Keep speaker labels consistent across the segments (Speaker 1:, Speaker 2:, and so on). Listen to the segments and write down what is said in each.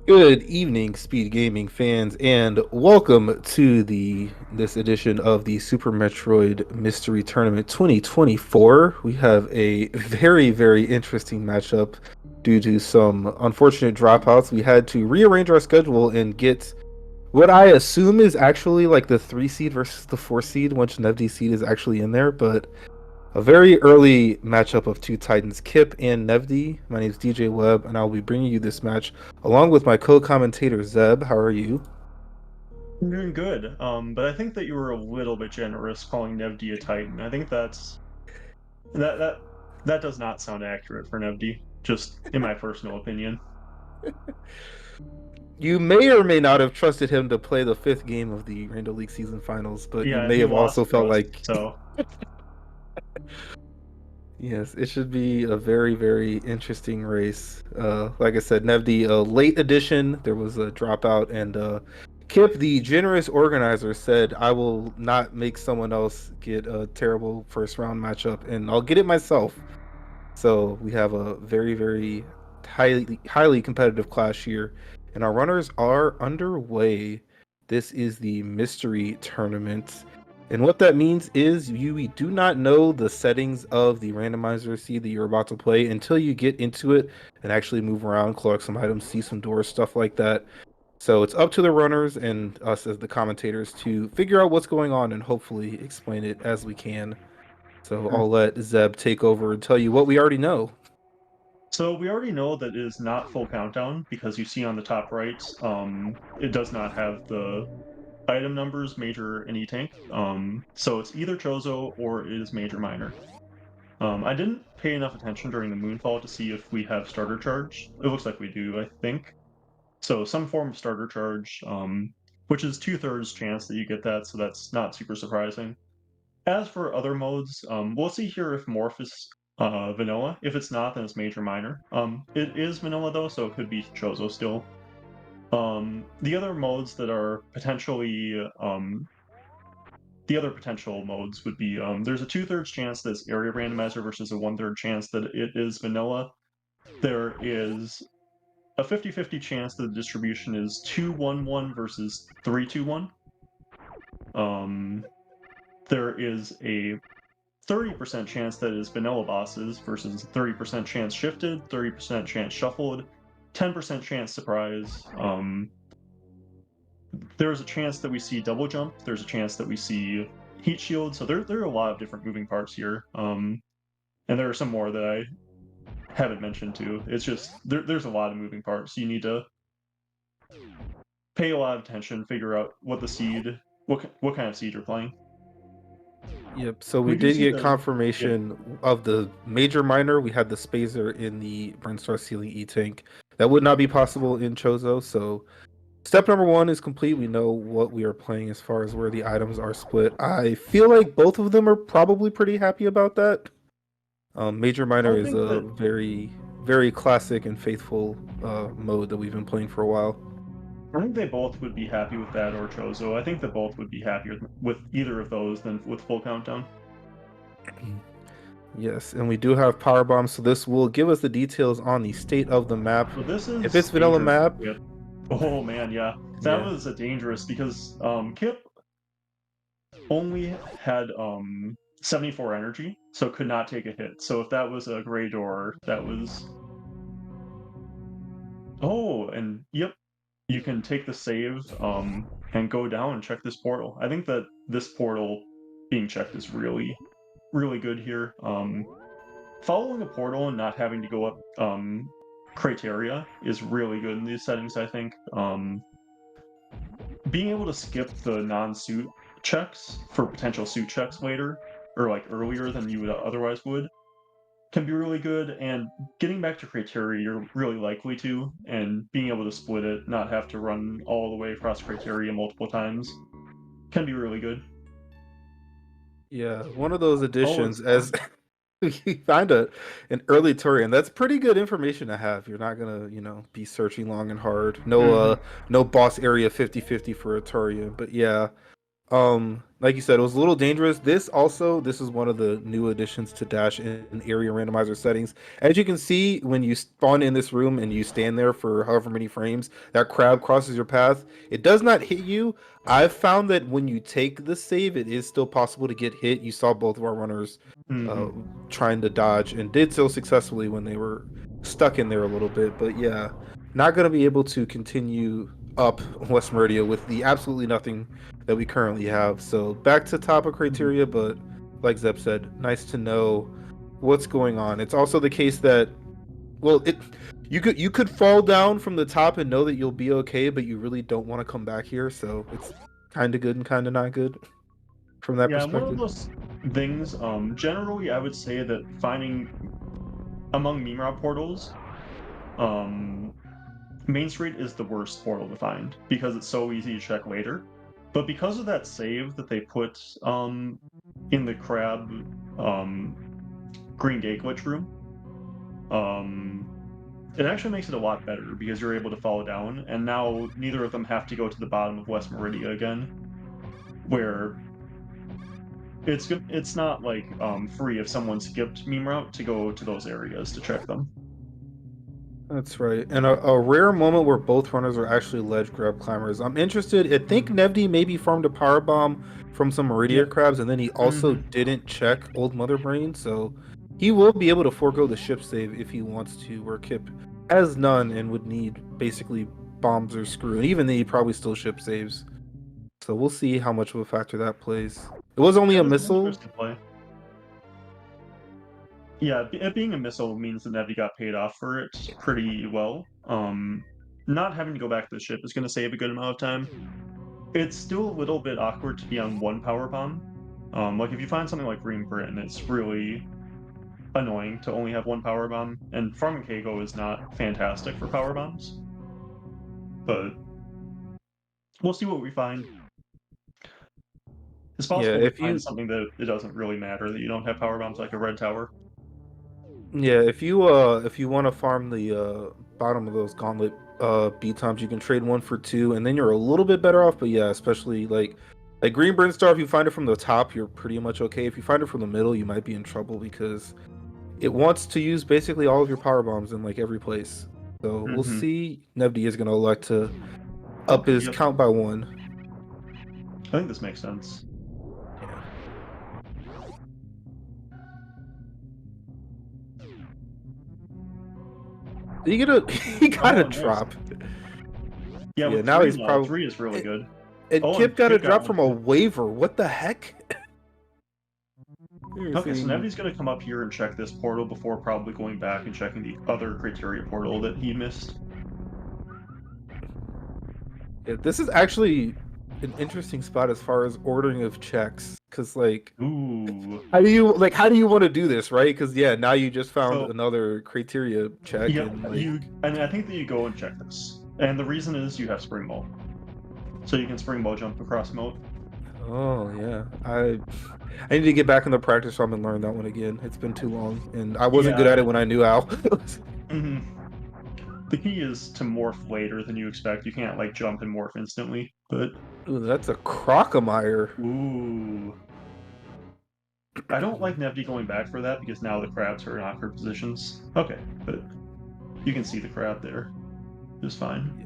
Speaker 1: Good evening, Speed Gaming fans, and welcome to this edition of the Super Metroid Mystery Tournament 2024. We have a very interesting matchup due to some unfortunate dropouts. We had to rearrange our schedule and get what I assume is actually like the 3 seed versus the 4 seed, which nevdi seed is actually in there, but a very early matchup of two Titans, Kipp and Nevdi. My name is DJ Webb, and I'll be bringing you this match along with my co-commentator Zeb. How are you?
Speaker 2: I'm doing good. But I think that you were a little bit generous calling Nevdi a Titan. I think that that that does not sound accurate for Nevdi, just in my personal opinion.
Speaker 1: You may or may not have trusted him to play the fifth game of the Randall League season finals, but you
Speaker 2: Yeah, and
Speaker 1: may
Speaker 2: he
Speaker 1: have
Speaker 2: lost
Speaker 1: also
Speaker 2: for
Speaker 1: felt
Speaker 2: us,
Speaker 1: like
Speaker 2: so
Speaker 1: yes, it should be a very interesting race. Like I said, Nevdi, late edition, there was a dropout, and Kip, the generous organizer, said, "I will not make someone else get a terrible first round matchup, and I'll get it myself." So we have a very highly competitive clash here, and our runners are underway. This is the mystery tournament. And what that means is we do not know the settings of the randomizer seed that you're about to play until you get into it and actually move around, collect some items, see some doors, stuff like that. So it's up to the runners and us as the commentators to figure out what's going on and hopefully explain it as we can. So
Speaker 2: Mm.
Speaker 1: I'll let Zeb take over and tell you what we already know.
Speaker 2: so we already know that it is not full countdown because you see on the top right, it does not have the item numbers, major and E-Tank. So it's either Chozo or it is major minor. I didn't pay enough attention during the Moonfall to see if we have starter charge. It looks like we do, I think. So some form of starter charge, which is 2/3 chance that you get that, so that's not super surprising. As for other modes, we'll see here if Morph is vanilla. If it's not, then it's major minor. It is vanilla though, so it could be Chozo still. The other modes that are potentially the other potential modes would be there's a 2/3 chance that it's area randomizer versus a 1/3 chance that it is vanilla. There is a 50-50 chance that the distribution is 2-1-1 versus 3-2-1. Um, there is a 30% chance that it is vanilla bosses versus 30% chance shifted, 30% chance shuffled, 10% chance surprise. There's a chance that we see double jump. There's a chance that we see heat shield. So there are a lot of different moving parts here. And there are some more that I haven't mentioned too. It's just there's a lot of moving parts. You need to pay a lot of attention, figure out what the seed, what kind of seed you're playing.
Speaker 1: Yep. So we
Speaker 2: We do
Speaker 1: did
Speaker 2: see
Speaker 1: get
Speaker 2: the yeah.
Speaker 1: confirmation of the major minor. We had the Spazer in the Brinstar Ceiling E tank. That would not be possible in Chozo. So step number one is complete. We know what we are playing as far as where the items are split. I feel like both of them are probably pretty happy about that. Major minor
Speaker 2: I
Speaker 1: is
Speaker 2: think
Speaker 1: a
Speaker 2: that
Speaker 1: very classic and faithful mode that we've been playing for a while.
Speaker 2: I think they both would be happy with that or Chozo. I think that both would be happier with either of those than with full countdown.
Speaker 1: Yes, and we do have power bombs, so this will give us the details on the state of the map.
Speaker 2: So this
Speaker 1: If it's
Speaker 2: is
Speaker 1: vanilla
Speaker 2: dangerous.
Speaker 1: map,
Speaker 2: Yep. Oh man, yeah. That
Speaker 1: yeah,
Speaker 2: was a dangerous because Kip only had 74 energy, so could not take a hit. So if that was a gray door, that was oh, and yep, you can take the save and go down and check this portal. I think that this portal being checked is really good here. Following a portal and not having to go up criteria is really good in these settings, I think. Being able to skip the non-suit checks for potential suit checks later, or like earlier than you would otherwise would, can be really good. And getting back to criteria, you're really likely to, and being able to split it, not have to run all the way across criteria multiple times, can be really good.
Speaker 1: yeah, one of those
Speaker 2: Oh,
Speaker 1: additions
Speaker 2: it's
Speaker 1: as you find an early Turian. That's pretty good information to have. You're not gonna, be searching long and hard. No
Speaker 2: mm-hmm.
Speaker 1: no boss area 50-50 for a Turian, but yeah. Like you said, it was a little dangerous. This is one of the new additions to dash and area randomizer settings. As you can see, when you spawn in this room and you stand there for however many frames, that crab crosses your path. It does not hit you. I've found that when you take the save, it is still possible to get hit. You saw both of our runners uh,
Speaker 2: Hmm.
Speaker 1: trying to dodge and did so successfully when they were stuck in there a little bit. But yeah, not going to be able to continue up West Meridia with the absolutely nothing that we currently have. So back to top of
Speaker 2: Hmm.
Speaker 1: criteria, but like Zeb said, nice to know what's going on. It's also the case that, well, it you could fall down from the top and know that you'll be okay, but you really don't want to come back here. So it's kind of good and kind of not good from that
Speaker 2: Yeah, one of
Speaker 1: perspective.
Speaker 2: those things. Generally, I would say that finding among meme route portals, um, Main Street is the worst portal to find because it's so easy to check later. But because of that save that they put in the crab um, green gate glitch room, um, it actually makes it a lot better because you're able to fall down, and now neither of them have to go to the bottom of West Meridia again, where it's good. It's not like free if someone skipped meme route to go to those areas to check them.
Speaker 1: That's right. And a rare moment where both runners are actually ledge grab climbers. I'm interested. I think
Speaker 2: Mm.
Speaker 1: Nevdi maybe farmed a power bomb from some Meridia
Speaker 2: Yep.
Speaker 1: crabs, and then he also
Speaker 2: Hmm.
Speaker 1: didn't check Old Mother Brain, so he will be able to forego the ship save if he wants to, where Kipp has none and would need basically bombs or screw. And even then, he probably still ship saves. So we'll see how much of a factor that plays. It was only
Speaker 2: Yeah,
Speaker 1: a
Speaker 2: that's an
Speaker 1: missile.
Speaker 2: interesting play. Yeah, it being a missile means that Nevi got paid off for it pretty well. Not having to go back to the ship is going to save a good amount of time. It's still a little bit awkward to be on one power bomb. Like if you find something like Green Britain, it's really annoying to only have one power bomb. And farming Keiko is not fantastic for power bombs, but we'll see what we find. It's
Speaker 1: Yeah,
Speaker 2: possible we find something that it doesn't really matter that you don't have power bombs like a red tower.
Speaker 1: if you want to farm the bottom of those gauntlet beat times, you can trade one for two, and then you're a little bit better off. But yeah, especially like Green Burn Star, if you find it from the top, you're pretty much okay. If you find it from the middle, you might be in trouble because it wants to use basically all of your power bombs in like every place. So we'll
Speaker 2: Hmm.
Speaker 1: see. Nevdi is gonna elect to up his
Speaker 2: Yep,
Speaker 1: count by one.
Speaker 2: I think this makes sense.
Speaker 1: Yeah. Did he get a he got a
Speaker 2: Oh, nice.
Speaker 1: drop.
Speaker 2: Yeah,
Speaker 1: So yeah,
Speaker 2: with
Speaker 1: now
Speaker 2: three
Speaker 1: he's
Speaker 2: now,
Speaker 1: probably
Speaker 2: three is really good.
Speaker 1: and
Speaker 2: Oh, and
Speaker 1: Kip got a
Speaker 2: Kipp got
Speaker 1: drop
Speaker 2: one
Speaker 1: from a
Speaker 2: too.
Speaker 1: waiver. What the heck? You're
Speaker 2: Okay, so
Speaker 1: seeing
Speaker 2: Nevi's going to come up here and check this portal before probably going back and checking the other criteria portal that he missed.
Speaker 1: yeah, this is actually an interesting spot as far as ordering of checks, because
Speaker 2: Ooh.
Speaker 1: how do you want to do this, right? Because yeah, now you just found
Speaker 2: So,
Speaker 1: another criteria check
Speaker 2: yep,
Speaker 1: and
Speaker 2: and I think that you go and check this. And the reason is you have spring mold. So you can spring mold jump across moat.
Speaker 1: oh yeah, I need to get back in the practice room and learn that one again. It's been too long, and I wasn't good
Speaker 2: Yeah,
Speaker 1: at it when I knew how.
Speaker 2: mhm. The key is to morph later than you expect. You can't like jump and morph instantly. But
Speaker 1: Ooh, that's a crocomire.
Speaker 2: ooh, I don't like Nevdi going back for that because now the crabs are in awkward positions. Okay, but you can see the crab there just fine.
Speaker 1: Yeah.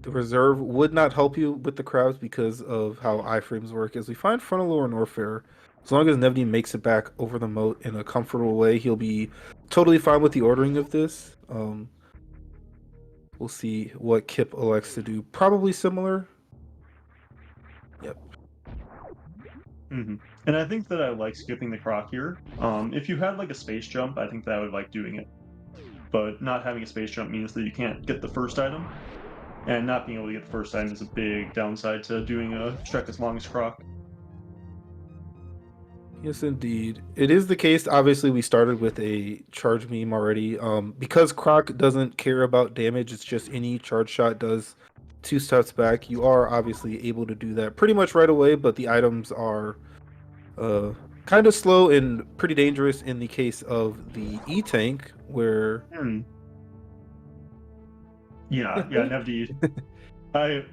Speaker 1: The reserve would not help you with the crowds because of how iframes work. As we find frontal lower Norfair, as long as Nevdi makes it back over the moat in a comfortable way, he'll be totally fine with the ordering of this. We'll see what Kipp elects to do. Probably similar. Yep.
Speaker 2: Hmm. And I think that I like skipping the croc here. If you had like a space jump, I think that I would like doing it. But not having a space jump means that you can't get the first item, and not being able to get the first item is a big downside to doing a trek as long as croc.
Speaker 1: Yes, indeed. It is the case. Obviously, we started with a charge meme already. Because Croc doesn't care about damage, it's just any charge shot does two steps back. You are obviously able to do that pretty much right away, but the items are uh, kind of slow and pretty dangerous in the case of the E tank, where
Speaker 2: Hmm. Yeah, Nevdi. I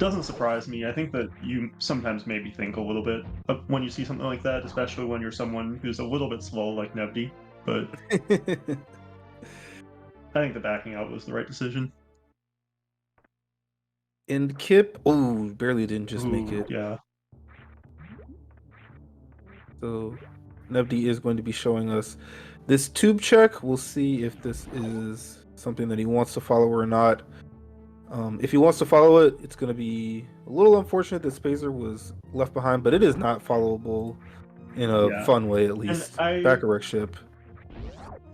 Speaker 2: doesn't surprise me. I think that you sometimes maybe think a little bit when you see something like that, especially when you're someone who's a little bit slow like Nevdi. But I think the backing out was the right decision.
Speaker 1: And Kipp, oh, barely didn't just make
Speaker 2: Ooh,
Speaker 1: it.
Speaker 2: yeah.
Speaker 1: So Nevdi is going to be showing us this tube check. We'll see if this is something that he wants to follow or not. If he wants to follow it, it's going to be a little unfortunate that Spazer was left behind, but it is not followable in a
Speaker 2: Yeah.
Speaker 1: fun way, at
Speaker 2: And
Speaker 1: least.
Speaker 2: I
Speaker 1: Back ship.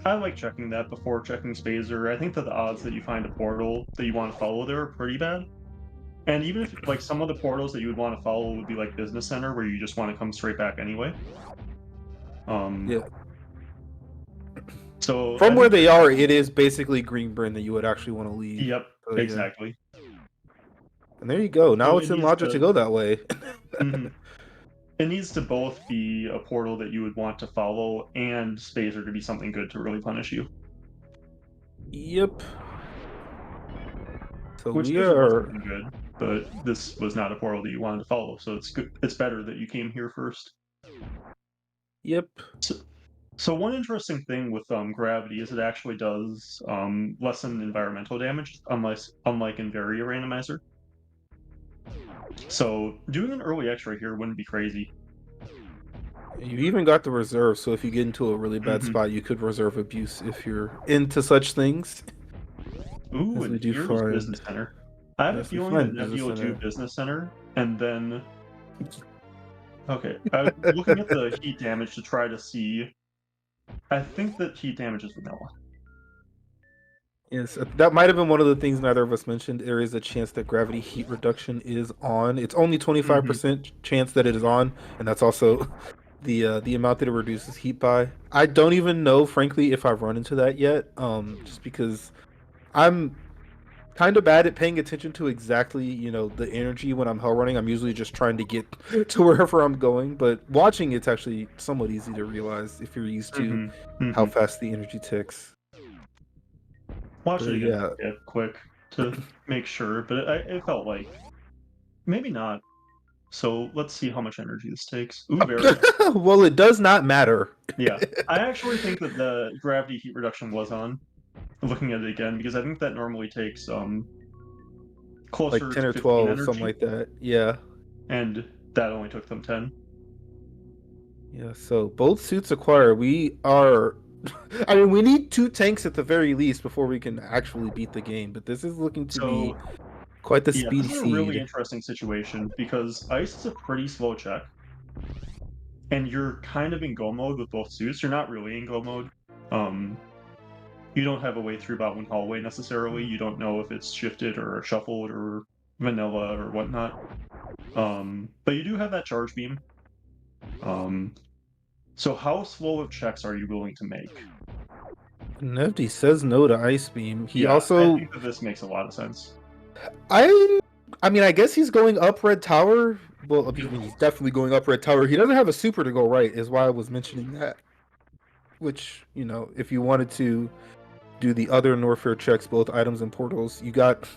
Speaker 2: I like checking that before checking Spazer. I think that the odds that you find a portal that you want to follow there are pretty bad. And even if like some of the portals that you would want to follow would be like Business Center, where you just want to come straight back anyway.
Speaker 1: Yeah.
Speaker 2: So
Speaker 1: From
Speaker 2: I
Speaker 1: where
Speaker 2: think
Speaker 1: they
Speaker 2: that,
Speaker 1: are, it is basically Greenbryn that you would actually want to leave.
Speaker 2: yep,
Speaker 1: So, yeah.
Speaker 2: exactly.
Speaker 1: And there you go. Now
Speaker 2: So
Speaker 1: it's
Speaker 2: it
Speaker 1: in
Speaker 2: needs
Speaker 1: logic to
Speaker 2: to,
Speaker 1: go that way.
Speaker 2: mhm. It needs to both be a portal that you would want to follow and Spazer to be something good to really punish you.
Speaker 1: Yep. So
Speaker 2: Which
Speaker 1: we
Speaker 2: Spazer was
Speaker 1: are.
Speaker 2: something good, but this was not a portal that you wanted to follow. So it's good. It's better that you came here first.
Speaker 1: Yep.
Speaker 2: So, so one interesting thing with gravity is it actually does lessen environmental damage, unlike in Varia Randomizer. So doing an early X-ray here wouldn't be crazy.
Speaker 1: You even got the reserve, so if you get into a really bad
Speaker 2: Hmm.
Speaker 1: spot, you could reserve abuse if you're into such things.
Speaker 2: Ooh,
Speaker 1: As we
Speaker 2: and
Speaker 1: do
Speaker 2: here's Business
Speaker 1: find.
Speaker 2: Center. I have a
Speaker 1: Yes, we
Speaker 2: feeling that
Speaker 1: find
Speaker 2: Nevdi
Speaker 1: Business
Speaker 2: will do
Speaker 1: Center.
Speaker 2: Business Center, and then okay, I'm looking at the heat damage to try to see. I think that heat damage is vanilla.
Speaker 1: Yes, that might have been one of the things neither of us mentioned. There is a chance that gravity heat reduction is on. It's only
Speaker 2: Hmm.
Speaker 1: 25% chance that it is on, and that's also the amount that it reduces heat by. I don't even know, frankly, if I've run into that yet. Just because I'm kind of bad at paying attention to exactly, the energy when I'm hell running. I'm usually just trying to get to wherever I'm going, but watching it's actually somewhat easy to realize if you're used to
Speaker 2: Hmm.
Speaker 1: how
Speaker 2: Hmm.
Speaker 1: fast the energy ticks.
Speaker 2: Watch
Speaker 1: But
Speaker 2: it again
Speaker 1: yeah.
Speaker 2: quick to make sure, but it felt like maybe not. So let's see how much energy this takes. Ooh, very.
Speaker 1: Well, it does not matter.
Speaker 2: Yeah. I actually think that the gravity heat reduction was on, looking at it again, because I think that normally takes
Speaker 1: Like
Speaker 2: closer
Speaker 1: 10
Speaker 2: to
Speaker 1: or
Speaker 2: 15
Speaker 1: 12, something
Speaker 2: energy,
Speaker 1: like that. Yeah.
Speaker 2: and that only took them 10.
Speaker 1: Yeah, so both suits acquire. We are I mean, we need two tanks at the very least before we can actually beat the game, but this is looking to be
Speaker 2: So
Speaker 1: quite the
Speaker 2: yeah, this
Speaker 1: speedy
Speaker 2: is a really
Speaker 1: seed.
Speaker 2: interesting situation because ice is a pretty slow check, and you're kind of in go mode with both suits. You're not really in go mode. Um, you don't have a way through about one hallway necessarily. You don't know if it's shifted or shuffled or vanilla or whatnot. But you do have that charge beam. Um, so how slow of checks are you willing to make?
Speaker 1: Nevdi says no to Ice Beam. He
Speaker 2: Yeah, I
Speaker 1: also
Speaker 2: think that this makes a lot of sense.
Speaker 1: I I mean, I guess he's going up Red Tower. Well, I mean, he's definitely going up Red Tower. He doesn't have a super to go right, is why I was mentioning that. Which, if you wanted to do the other Norfair checks, both items and portals, you got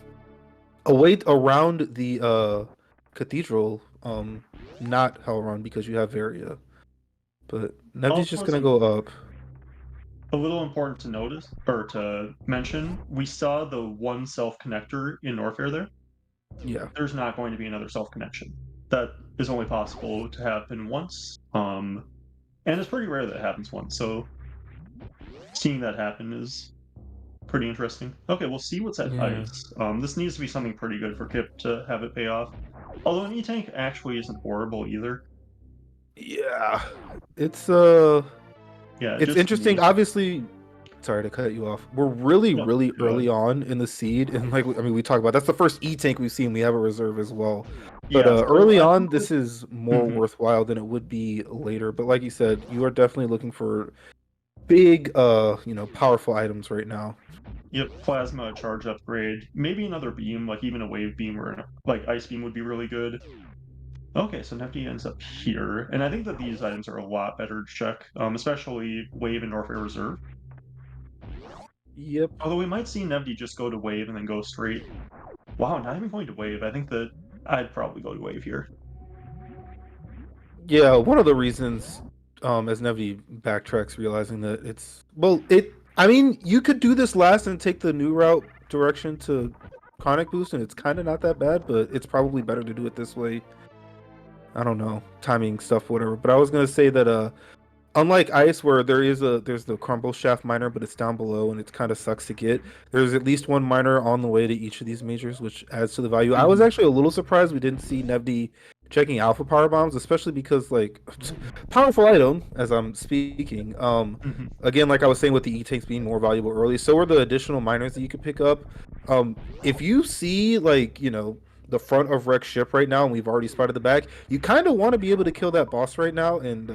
Speaker 1: a wait around the cathedral, not Hellrun because you have Varia. But Nevdi's
Speaker 2: Also,
Speaker 1: just
Speaker 2: it's
Speaker 1: gonna go up.
Speaker 2: a little important to notice or to mention, we saw the one self connector in Norfair there.
Speaker 1: Yeah.
Speaker 2: There's not going to be another self connection. That is only possible to happen once. And it's pretty rare that it happens once. So seeing that happen is pretty interesting. Okay, we'll see what's at
Speaker 1: Yeah.
Speaker 2: ice. This needs to be something pretty good for Kipp to have it pay off. Although an E-Tank actually isn't horrible either.
Speaker 1: Yeah. It's
Speaker 2: Yeah,
Speaker 1: it's
Speaker 2: just
Speaker 1: interesting.
Speaker 2: me.
Speaker 1: Obviously, sorry to cut you off. We're really,
Speaker 2: No,
Speaker 1: really
Speaker 2: go ahead.
Speaker 1: early on in the seed, and we talk about that's the first E tank we've seen. We have a reserve as well, but
Speaker 2: Yeah, so
Speaker 1: early
Speaker 2: I
Speaker 1: on,
Speaker 2: think that
Speaker 1: this is more
Speaker 2: mhm.
Speaker 1: worthwhile than it would be later. But like you said, you are definitely looking for big, powerful items right now.
Speaker 2: Yep, plasma charge upgrade. Maybe another beam, like even a wave beam or like ice beam would be really good. Okay, so Nefty ends up here, and I think that these items are a lot better to check, especially wave and Norfair reserve.
Speaker 1: Yep.
Speaker 2: Although we might see Nevdi just go to wave and then go straight. Wow, not even going to wave. I think that. I'd probably go to wave here.
Speaker 1: Yeah, one of the reasons, as Nevi backtracks, realizing that it's well, it. I mean, you could do this last and take the new route direction to Chronic Boost, and it's kind of not that bad, but it's probably better to do it this way. I don't know, timing stuff, whatever. But I was gonna say that unlike ice where there's the crumble shaft miner but it's down below and it kind of sucks to get, there's at least one miner on the way to each of these majors, which adds to the value. I was
Speaker 2: Mhm.
Speaker 1: actually a little surprised we didn't see nevdi checking alpha power bombs, especially because like powerful item as I'm speaking.
Speaker 2: Mhm.
Speaker 1: Again, like I was saying with the e-tanks being more valuable early, so are the additional miners that you could pick up. If you see like the front of Rex ship right now and we've already spotted the back, you kind of want to be able to kill that boss right now, and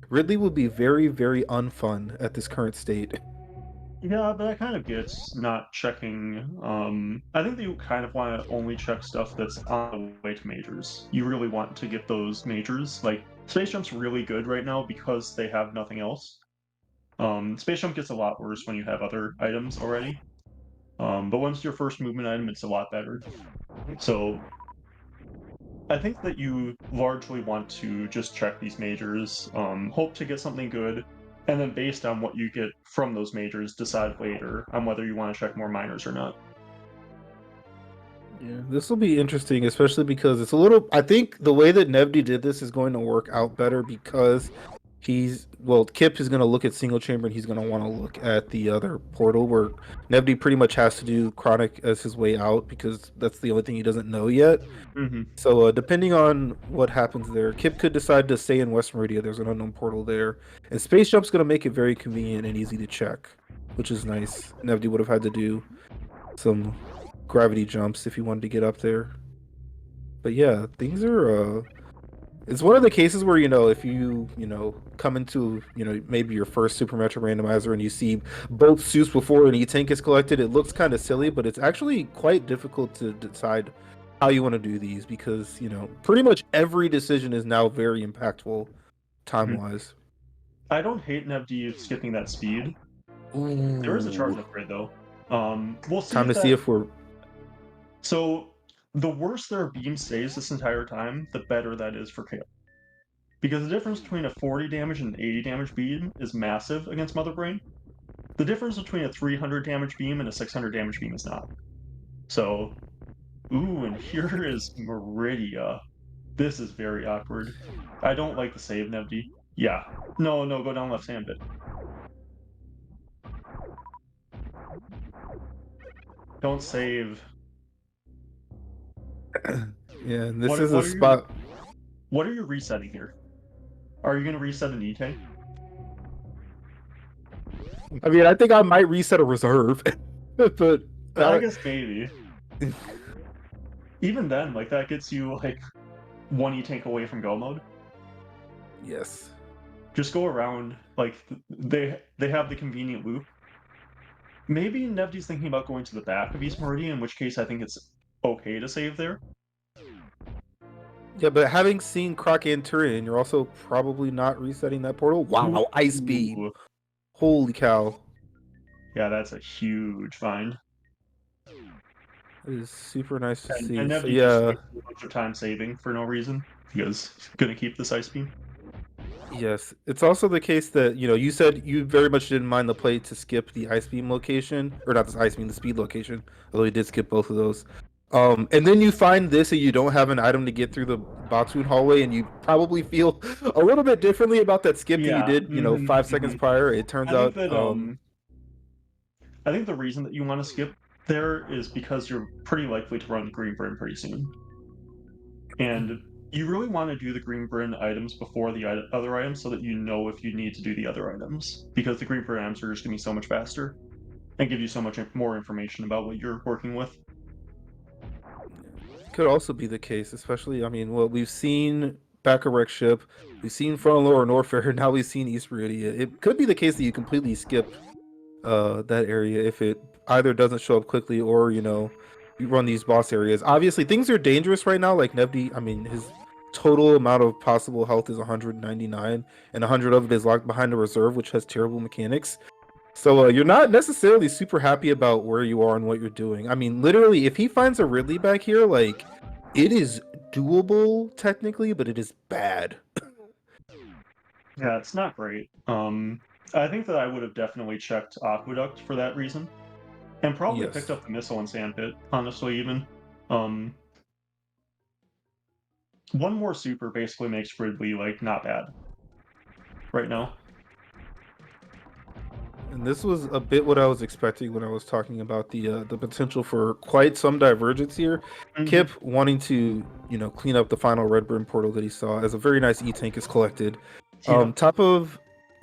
Speaker 1: Ridley would be very, very unfun at this current state.
Speaker 2: Yeah, but that kind of gets not checking. I think that you kind of want to only check stuff that's on the way to majors. You really want to get those majors. Like Space Jump's really good right now because they have nothing else. Space Jump gets a lot worse when you have other items already. But once your first movement item, it's a lot better. So I think that you largely want to just check these majors, hope to get something good, and then based on what you get from those majors, decide later on whether you want to check more minors or not.
Speaker 1: Yeah, this will be interesting, especially because it's a little. I think the way that Nevdi did this is going to work out better because Kipp is going to look at single chamber and he's going to want to look at the other portal where Nevdi pretty much has to do Chronic as his way out because that's the only thing he doesn't know yet.
Speaker 2: Hmm.
Speaker 1: So depending on what happens there, Kipp could decide to stay in West Meridia. There's an unknown portal there, and Space Jump's going to make it very convenient and easy to check, which is nice. Nevdi would have had to do some gravity jumps if he wanted to get up there. But yeah, things are it's one of the cases where if you come into maybe your first Super Metro randomizer and you see both suits before an E-Tank is collected, it looks kind of silly, but it's actually quite difficult to decide how you want to do these because pretty much every decision is now very impactful
Speaker 2: Hmm.
Speaker 1: time-wise.
Speaker 2: I don't hate nevdi skipping that speed. There is a charge
Speaker 1: Ooh,
Speaker 2: upgrade though. We'll see
Speaker 1: time
Speaker 2: if
Speaker 1: to see
Speaker 2: that.
Speaker 1: if we're
Speaker 2: So the worse their beam stays this entire time, the better that is for Kipp. Because the difference between a 40 damage and an 80 damage beam is massive against Mother Brain. The difference between a 300 damage beam and a 600 damage beam is not. So, ooh, and here is Meridia. This is very awkward. I don't like the save, Nevdi. Yeah. No, no, go down left hand bit. Don't save.
Speaker 1: yeah, and this
Speaker 2: What
Speaker 1: is a
Speaker 2: what are you
Speaker 1: spot.
Speaker 2: what are you resetting here? Are you gonna reset an E-Tank?
Speaker 1: I mean, I think I might reset a reserve, but
Speaker 2: I
Speaker 1: uh,
Speaker 2: guess maybe. Even then, like that gets you like one E-Tank away from go mode.
Speaker 1: yes.
Speaker 2: Just go around. Like they have the convenient loop. Maybe Nevdi's thinking about going to the back of East Meridian, in which case I think it's okay to save there.
Speaker 1: Yeah, but having seen Croc enter in, you're also probably not resetting that portal. Wow, Ice Beam.
Speaker 2: Ooh.
Speaker 1: Holy cow.
Speaker 2: Yeah, that's a huge find.
Speaker 1: It is super nice to
Speaker 2: And
Speaker 1: see. So
Speaker 2: Nevdi just
Speaker 1: yeah,
Speaker 2: wasted a bunch of time saving for no reason because he's gonna keep this ice beam.
Speaker 1: yes. It's also the case that, you said you very much didn't mind the play to skip the Ice Beam location, or not the Ice Beam, the speed location, although you did skip both of those. And then you find this and you don't have an item to get through the Batoon hallway, and you probably feel a little bit differently about that skip that you
Speaker 2: Yeah.
Speaker 1: did, 5 seconds prior. It turns
Speaker 2: I think
Speaker 1: out,
Speaker 2: that I think the reason that you want to skip there is because you're pretty likely to run Green Burn pretty soon. And you really want to do the Green Burn items before the other items so that you know if you need to do the other items. Because the Green Burn items are just going to be so much faster and give you so much more information about what you're working with.
Speaker 1: could also be the case, especially, I mean, well, we've seen Bacharach ship, we've seen Front Lower Norfair, now we've seen East Meridia. It could be the case that you completely skip that area if it either doesn't show up quickly or, you run these boss areas. Obviously, things are dangerous right now. Like Nevdi, I mean, his total amount of possible health is 199, and 100 of it is locked behind a reserve, which has terrible mechanics. So you're not necessarily super happy about where you are and what you're doing. I mean, literally, if he finds a Ridley back here, like It is doable technically, but it is bad.
Speaker 2: Yeah, it's not great. I think that I would have definitely checked Aqueduct for that reason, and probably picked
Speaker 1: Yes.
Speaker 2: up the Missile and Sandpit, honestly, even. Um, one more super basically makes Ridley, like, not bad right now.
Speaker 1: And this was a bit what I was expecting when I was talking about the potential for quite some divergence here.
Speaker 2: Mm-hmm.
Speaker 1: Kipp wanting to, clean up the final Red Brim portal that he saw as a very nice E-Tank is collected.
Speaker 2: Yeah.
Speaker 1: Top of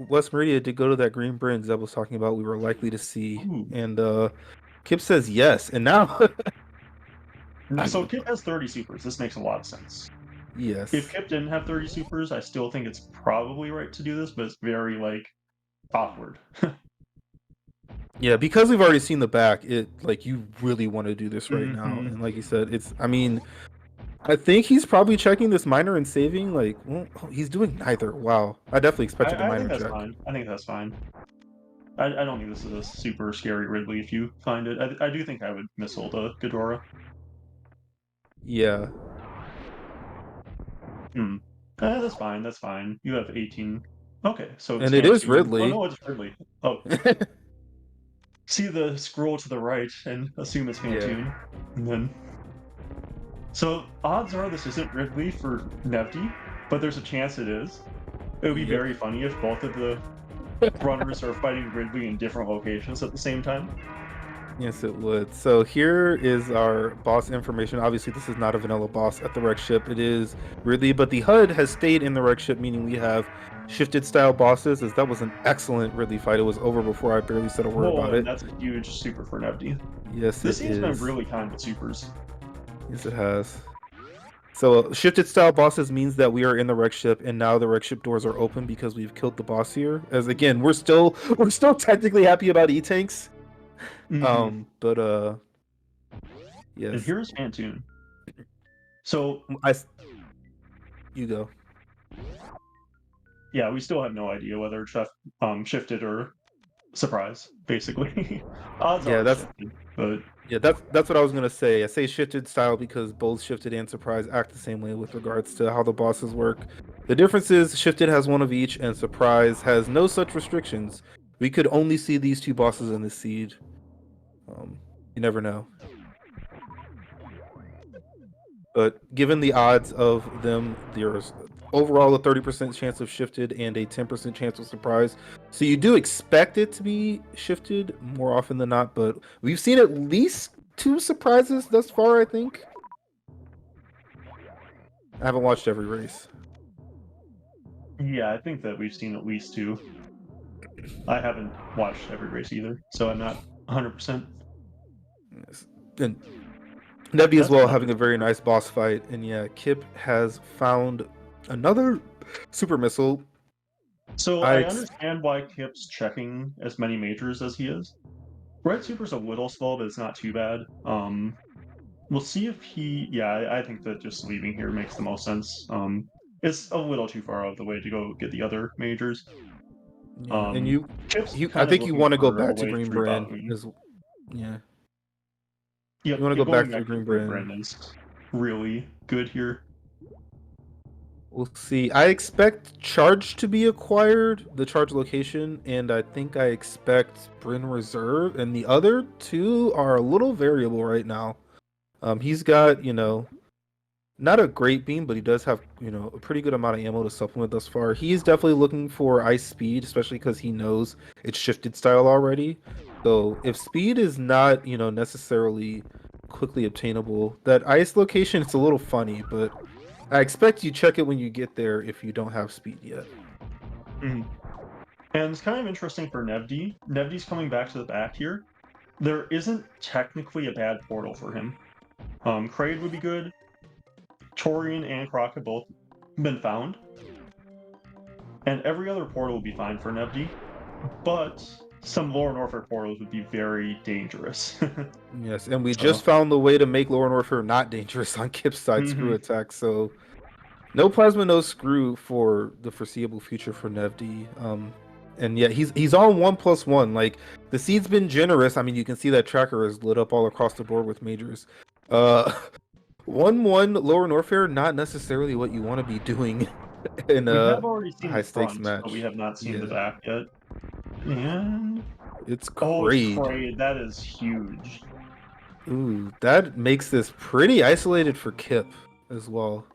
Speaker 1: West Meridia did go to that green bridge that I was talking about we were likely to see.
Speaker 2: Ooh.
Speaker 1: And Kipp says yes. And now
Speaker 2: So Kipp has 30 supers. This makes a lot of sense. If
Speaker 1: yes.
Speaker 2: Kipp didn't have 30 supers, I still think it's probably right to do this, but it's very, like, awkward.
Speaker 1: Yeah, because we've already seen the back, it like you really want to do this right now.
Speaker 2: Mm-hmm.
Speaker 1: And like you said, I think he's probably checking this minor and saving. Like, well, he's doing neither. Wow, I definitely expected a
Speaker 2: I think
Speaker 1: minor
Speaker 2: that's
Speaker 1: check.
Speaker 2: fine. I think that's fine. I don't think this is a super scary Ridley if you find it. I do think I would missile the Ghidorah.
Speaker 1: Yeah,
Speaker 2: Hmm. That's fine. That's fine. You have 18. Okay, so it's
Speaker 1: and it is
Speaker 2: Pantune. Oh
Speaker 1: Ridley.
Speaker 2: no, it's Ridley. Oh, see the scroll to the right and assume it's
Speaker 1: Yeah.
Speaker 2: Pantune, and then. So odds are this isn't Ridley for Nevdi, but there's a chance it is. It would be
Speaker 1: Yep.
Speaker 2: very funny if both of the runners are fighting Ridley in different locations at the same time.
Speaker 1: Yes, it would. So here is our boss information. Obviously, this is not a vanilla boss at the wreck ship. It is Ridley, but the HUD has stayed in the wreck ship, meaning we have shifted style bosses. As that was an excellent Ridley fight. It was over before I barely said a word
Speaker 2: Oh,
Speaker 1: about
Speaker 2: and
Speaker 1: it.
Speaker 2: that's a huge super for Nevdi.
Speaker 1: Yes,
Speaker 2: This
Speaker 1: it
Speaker 2: team's been
Speaker 1: is.
Speaker 2: really kind with supers.
Speaker 1: Yes, it has. So shifted style bosses means that we are in the wreck ship, and now the wreck ship doors are open because we've killed the boss here. As again, we're still technically happy about E-tanks.
Speaker 2: Mm-hmm.
Speaker 1: But
Speaker 2: And
Speaker 1: yes,
Speaker 2: here's Pantune. So
Speaker 1: I you go.
Speaker 2: yeah, we still have no idea whether Chef shifted or surprise, basically. Odds
Speaker 1: Yeah,
Speaker 2: are it's
Speaker 1: that's
Speaker 2: shifted, but
Speaker 1: yeah, that's what I was gonna say. I say shifted style because both shifted and surprise act the same way with regards to how the bosses work. The difference is shifted has one of each, and surprise has no such restrictions. We could only see these two bosses in the seed. You never know. But given the odds of them, there's overall a 30% chance of shifted and a 10% chance of surprise. So you do expect it to be shifted more often than not, but we've seen at least two surprises thus far, I think. I haven't watched every race.
Speaker 2: yeah, I think that we've seen at least two. I haven't watched every race either, so I'm not 100%.
Speaker 1: Yes. And Nebby as
Speaker 2: That's
Speaker 1: well
Speaker 2: another
Speaker 1: having a very
Speaker 2: super.
Speaker 1: nice boss fight. And yeah, Kipp has found another super missile.
Speaker 2: So
Speaker 1: I
Speaker 2: I
Speaker 1: ex-
Speaker 2: understand why Kip's checking as many majors as he is. Red Super's a little slow, but it's not too bad. We'll see if he. Yeah, I think that just leaving here makes the most sense. It's a little too far out of the way to go get the other majors.
Speaker 1: yeah, and
Speaker 2: Kip's
Speaker 1: I
Speaker 2: kind of
Speaker 1: think you
Speaker 2: looking
Speaker 1: want to go
Speaker 2: for a
Speaker 1: back to
Speaker 2: way to
Speaker 1: Green
Speaker 2: reboot.
Speaker 1: Brand as yeah.
Speaker 2: Yep,
Speaker 1: You want to go
Speaker 2: going
Speaker 1: back to the
Speaker 2: back to
Speaker 1: Green
Speaker 2: Green
Speaker 1: Brand.
Speaker 2: Brand is really good here.
Speaker 1: We'll see. I expect Charge to be acquired, the Charge location, and I think I expect Bryn Reserve, and the other two are a little variable right now. He's got, not a great beam, but he does have, a pretty good amount of ammo to supplement thus far. He's definitely looking for ice speed, especially because he knows it's shifted style already. So if speed is not, necessarily quickly obtainable, that ice location, it's a little funny, but I expect you check it when you get there if you don't have speed yet.
Speaker 2: Mhm. And it's kind of interesting for Nevdi. Nevdi's coming back to the back here. There isn't technically a bad portal for him. Kraid would be good. Torian and Croc have both been found. And every other portal would be fine for Nevdi. But some lower Norfair portals would be very dangerous.
Speaker 1: Yes, and we
Speaker 2: So,
Speaker 1: just found the way to make Lower Norfair not dangerous on Kip's side screw
Speaker 2: mhm.
Speaker 1: attack, so no plasma, no screw for the foreseeable future for Nevdi. And yeah, he's on 1+1. Like the seed's been generous. I mean, you can see that tracker is lit up all across the board with majors. Uh, 1-1 lower Norfair, not necessarily what you want to be doing in
Speaker 2: We
Speaker 1: a
Speaker 2: have already seen
Speaker 1: high
Speaker 2: the
Speaker 1: stakes
Speaker 2: front, but we
Speaker 1: match.
Speaker 2: have not seen the
Speaker 1: Yeah,
Speaker 2: back yet. And
Speaker 1: it's
Speaker 2: oh, it's
Speaker 1: Kraid.
Speaker 2: Kraid. That is huge.
Speaker 1: Ooh, that makes this pretty isolated for Kipp as well.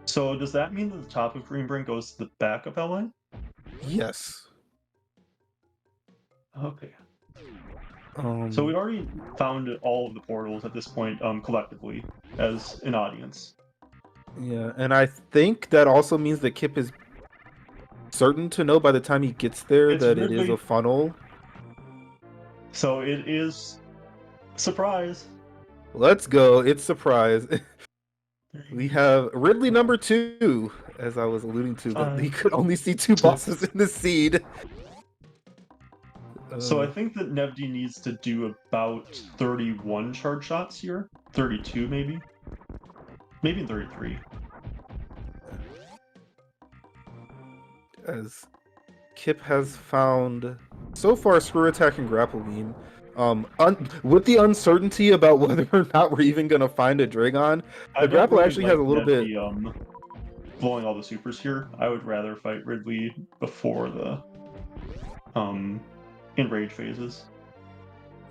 Speaker 2: So does that mean that the top of Greenbrink goes to the back of LA?
Speaker 1: Yes.
Speaker 2: Okay. So
Speaker 1: Um,
Speaker 2: we already found all of the portals at this point, collectively, as an audience.
Speaker 1: yeah, and I think that also means that Kipp is certain to know by the time he gets there
Speaker 2: It's
Speaker 1: that it is a
Speaker 2: Ridley.
Speaker 1: funnel.
Speaker 2: So it is surprise.
Speaker 1: Let's go. It's surprise. We
Speaker 2: 3,
Speaker 1: have Ridley
Speaker 2: 4,
Speaker 1: number 2, as I was alluding to, that he
Speaker 2: 5,
Speaker 1: could only see 2 bosses
Speaker 2: 6.
Speaker 1: in the seed.
Speaker 2: So I think that Nevdi needs to do about 31 charge shots here. 32 maybe. Maybe 33.
Speaker 1: As Kipp has found so far screw attack and grapple beam. With the uncertainty about whether or not we're even gonna find a Dragon,
Speaker 2: I
Speaker 1: the
Speaker 2: don't
Speaker 1: grapple
Speaker 2: really
Speaker 1: actually has
Speaker 2: like
Speaker 1: a little bit.
Speaker 2: Nevdi blowing all the supers here. I would rather fight Ridley before the enrage phases.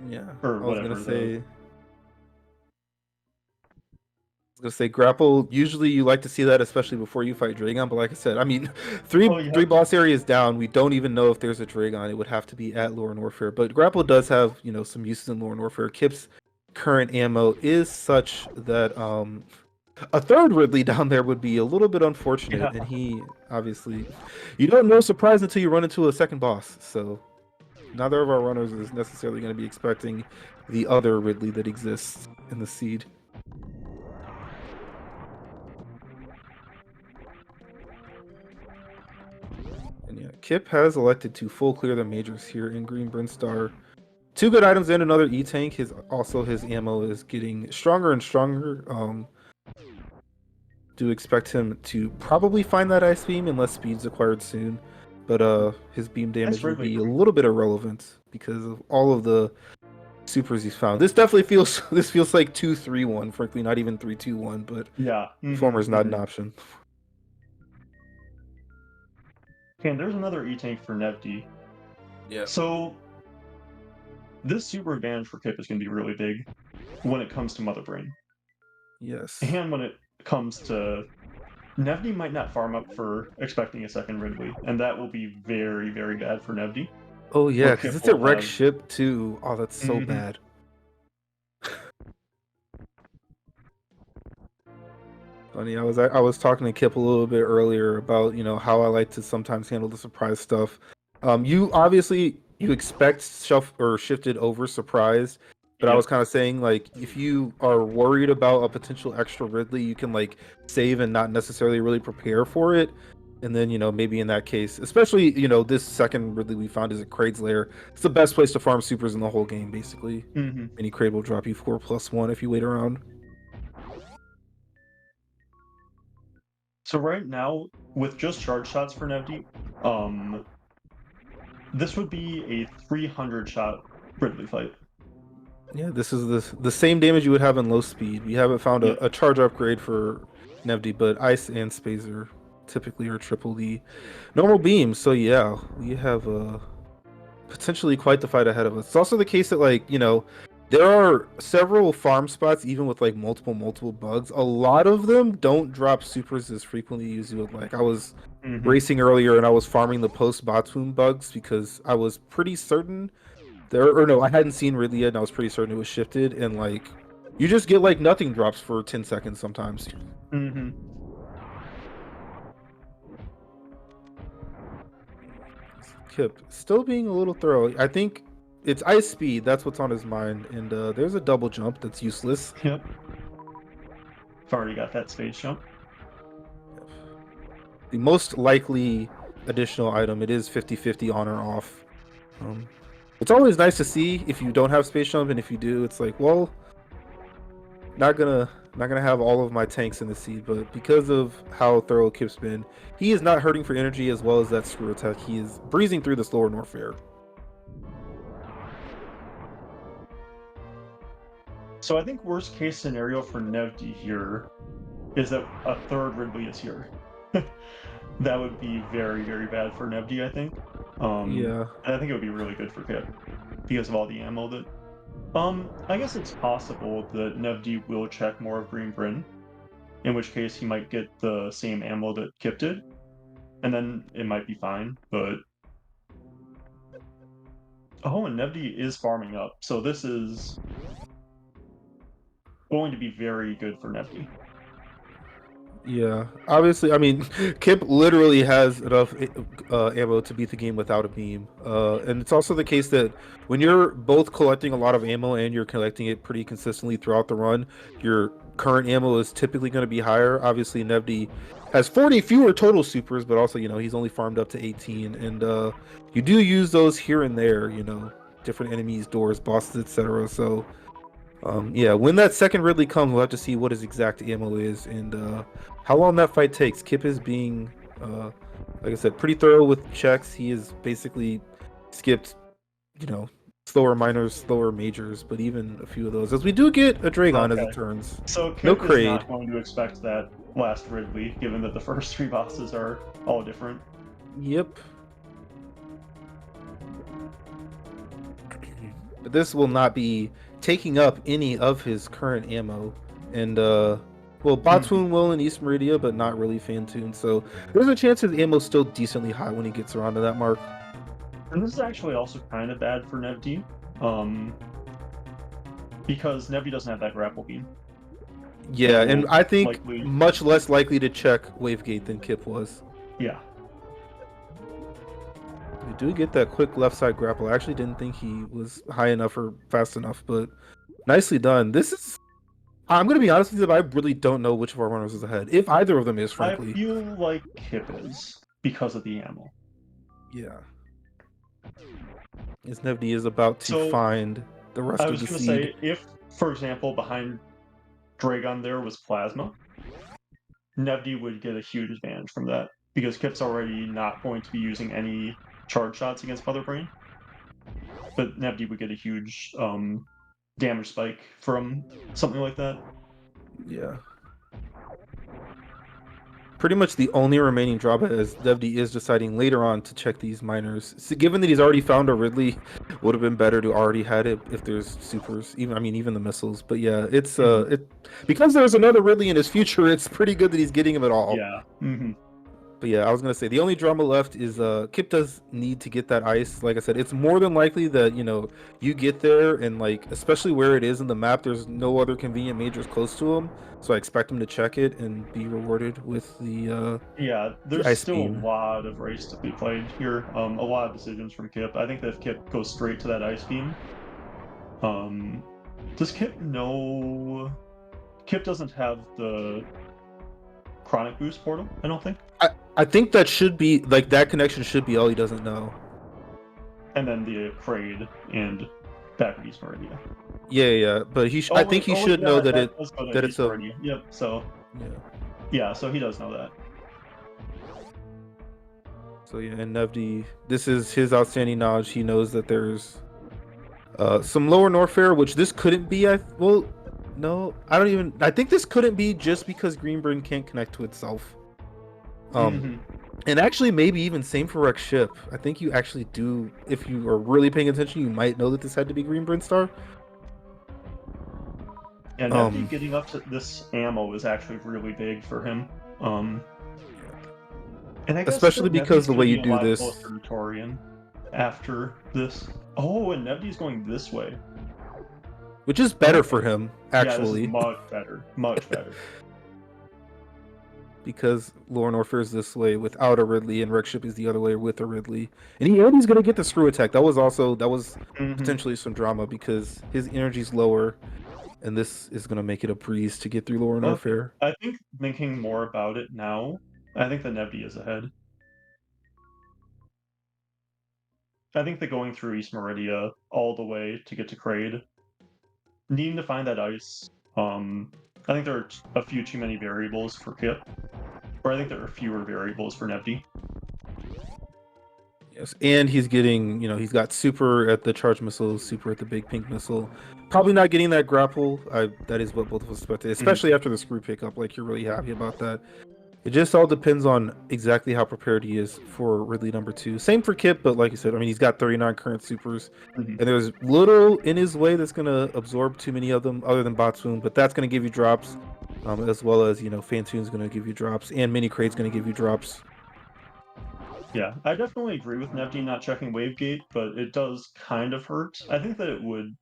Speaker 1: Yeah,
Speaker 2: Or
Speaker 1: I was gonna
Speaker 2: whatever the
Speaker 1: say. Grapple. Usually, you like to see that, especially before you fight Dragon. But like I said, I mean,
Speaker 2: Oh
Speaker 1: three
Speaker 2: yep.
Speaker 1: boss areas down, we don't even know if there's a Dragon. It would have to be at Lore Norfair. But grapple does have some uses in Lore Norfair. Kipp's current ammo is such that a third Ridley down there would be a little bit unfortunate,
Speaker 2: Yeah.
Speaker 1: and he obviously you don't know surprise until you run into a second boss. So neither of our runners is necessarily going to be expecting the other Ridley that exists in the seed. And yeah, Kipp has elected to full clear the majors here in Green Brinstar. 2 good items and another E-Tank. His ammo is getting stronger and stronger. Do expect him to probably find that Ice Beam unless speed's acquired soon. But his beam
Speaker 2: That's
Speaker 1: damage will
Speaker 2: Ridley.
Speaker 1: be a little bit irrelevant because of all of the supers he's found. This definitely feels like 2-3-1, frankly, not even 3-2-1, but
Speaker 2: Yeah.
Speaker 1: former's not an option.
Speaker 2: Okay, and there's another E-Tank for Nevdi.
Speaker 1: Yeah.
Speaker 2: So this super advantage for Kipp is going to be really big when it comes to Mother Brain.
Speaker 1: Yes.
Speaker 2: And when it comes to Nevdi might not farm up for expecting a second Ridley, and that will be very, very bad for Nevdi.
Speaker 1: Oh yeah,
Speaker 2: Where
Speaker 1: because
Speaker 2: Kipp
Speaker 1: it's a
Speaker 2: will
Speaker 1: wreck
Speaker 2: have
Speaker 1: ship too. Oh, that's so bad. Funny, I was talking to Kip a little bit earlier about how I like to sometimes handle the surprise stuff. You obviously you expect shifted over surprise, but I
Speaker 2: Yep.
Speaker 1: was kind of saying like if you are worried about a potential extra Ridley, you can like save and not necessarily really prepare for it. And then maybe in that case, especially this second Ridley we found is at Kraid's Lair. It's the best place to farm supers in the whole game, basically. Any Kraid will drop you 4+1 if you wait around.
Speaker 2: So right now, with just charge shots for Nevdi, this would be a 300 shot Ridley fight.
Speaker 1: Yeah, this is the same damage you would have in low speed. We haven't found
Speaker 2: Yep.
Speaker 1: a charge upgrade for Nevdi, but Ice and Spazer typically are triple the normal beam. So yeah, we have potentially quite the fight ahead of us. It's also the case that there are several farm spots even with like multiple bugs. A lot of them don't drop supers as frequently as you would like. I was racing earlier and I was farming the post Batoon bugs because I was pretty certain I hadn't seen Ridley yet, and I was pretty certain it was shifted. And like, you just get like nothing drops for 10 seconds sometimes. Kipp still being a little thorough. I think it's ice speed. That's what's on his mind. And there's a double jump that's useless.
Speaker 2: Yep. I've already got that space jump.
Speaker 1: The most likely additional item, it is 50-50 on or off. It's always nice to see if you don't have space jump, and if you do, it's like, well, not gonna have all of my tanks in the seed, but because of how thorough Kipp's been, he is not hurting for energy as well as that screw attack. He is breezing through this lower Norfair.
Speaker 2: So I think worst case scenario for nevdi here is that a third Ridley is here. That would be very, very bad for nevdi, I think.
Speaker 1: Yeah.
Speaker 2: And I think it would be really good for Kipp because of all the ammo that. I guess it's possible that nevdi will check more of Green Bryn, in which case he might get the same ammo that Kipp did, and then it might be fine. But and nevdi is farming up, so this is going to be very good for nevdi.
Speaker 1: Yeah, obviously, I mean, Kipp literally has enough ammo to beat the game without a beam. And it's also the case that when you're both collecting a lot of ammo and you're collecting it pretty consistently throughout the run, your current ammo is typically going to be higher. Obviously, nevdi has 40 fewer total supers, but also, he's only farmed up to 18. And you do use those here and there, different enemies, doors, bosses, etc. So, yeah, when that second Ridley comes, we'll have to see what his exact ammo is and how long that fight takes. Kipp is being, like I said, pretty thorough with checks. He has basically skipped, slower minors, slower majors, but even a few of those, as we do get a Dragon as
Speaker 2: Okay.
Speaker 1: it turns.
Speaker 2: So
Speaker 1: No
Speaker 2: Kipp is
Speaker 1: Kraid.
Speaker 2: not going to expect that last Ridley, given that the first three bosses are all different.
Speaker 1: Yep. But this will not be taking up any of his current ammo. And, well, Botwoon will in East Meridia, but not really Fantoon. So there's a chance his ammo's still decently high when he gets around to that mark.
Speaker 2: And this is actually also kind of bad for nevdi, because nevdi doesn't have that grapple beam.
Speaker 1: Yeah, and I think
Speaker 2: likely...
Speaker 1: much less likely to check Wavegate than Kipp was.
Speaker 2: Yeah.
Speaker 1: We do get that quick left side grapple. I actually didn't think he was high enough or fast enough, but nicely done. This is... I'm going to be honest with you, I really don't know which of our runners is ahead. If either of them is, frankly.
Speaker 2: I feel like Kipp is, because of the ammo.
Speaker 1: Yeah. As nevdi is about to find the rest of the seed.
Speaker 2: I was going to say, if, for example, behind Dragon there was Plasma, nevdi would get a huge advantage from that, because Kipp's already not going to be using any charge shots against Mother Brain. But nevdi would get a huge damage spike from something like that.
Speaker 1: Yeah. Pretty much the only remaining drawback is nevdi is deciding later on to check these minors. So given that he's already found a Ridley, would have been better to already had it if there's supers. Even the missiles. But yeah, it's because there's another Ridley in his future. It's pretty good that he's getting him at all.
Speaker 2: Yeah.
Speaker 1: But yeah, I was gonna say the only drama left is Kipp does need to get that ice. Like I said, it's more than likely that you get there and especially where it is in the map, there's no other convenient majors close to him. So I expect him to check it and be rewarded with the
Speaker 2: there's still
Speaker 1: beam.
Speaker 2: a lot of race to be played here. A lot of decisions from Kipp. I think that if Kipp goes straight to that ice beam, does Kipp know? Kipp doesn't have the chronic boost portal, I don't think.
Speaker 1: I think that should be that connection should be all he doesn't know.
Speaker 2: And then the Kraid and back at East Meridia.
Speaker 1: Yeah, but I think he should know that it's a.
Speaker 2: Yep. So. Yeah, so he does know that.
Speaker 1: So yeah, and nevdi, this is his outstanding knowledge. He knows that there's some lower Norfair, which this couldn't be. No, I don't even. I think this couldn't be just because Green Bryn can't connect to itself. And actually, maybe even same for Rex Ship. I think you actually do. If you are really paying attention, you might know that this had to be Green Bryn Star.
Speaker 2: Yeah, nevdi getting up to this ammo is actually really big for him. And I guess
Speaker 1: especially because the way you do this.
Speaker 2: Torian after this. Oh, and nevdi's going this way.
Speaker 1: Which is better for him, actually.
Speaker 2: Yeah, this is much better.
Speaker 1: Because Lore Norfair is this way without a Ridley, and Rex Ship is the other way with a Ridley. And he's going to get the screw attack. That was potentially some drama because his energy's lower, and this is going to make it a breeze to get through Lore Norfair.
Speaker 2: I think thinking more about it now, I think the nevdi is ahead. I think that going through East Meridia all the way to get to Kraid, needing to find that ice, I think there are a few too many variables for Kipp, or I think there are fewer variables for nevdi.
Speaker 1: Yes, and he's getting, he's got super at the charge missile, super at the big pink missile. Probably not getting that grapple. That is what both of us expected,
Speaker 2: Mhm.
Speaker 1: especially after the screw pickup. Like you're really happy about that. It just all depends on exactly how prepared he is for Ridley number two. Same for Kipp, but like you said, I mean he's got 39 current supers,
Speaker 2: Mhm.
Speaker 1: and there's little in his way that's gonna absorb too many of them, other than Botswoon. But that's gonna give you drops, as well as Fantoon's gonna give you drops, and Mini Crate's gonna give you drops.
Speaker 2: Yeah, I definitely agree with nevdi not checking Wavegate, but it does kind of hurt. I think that it would.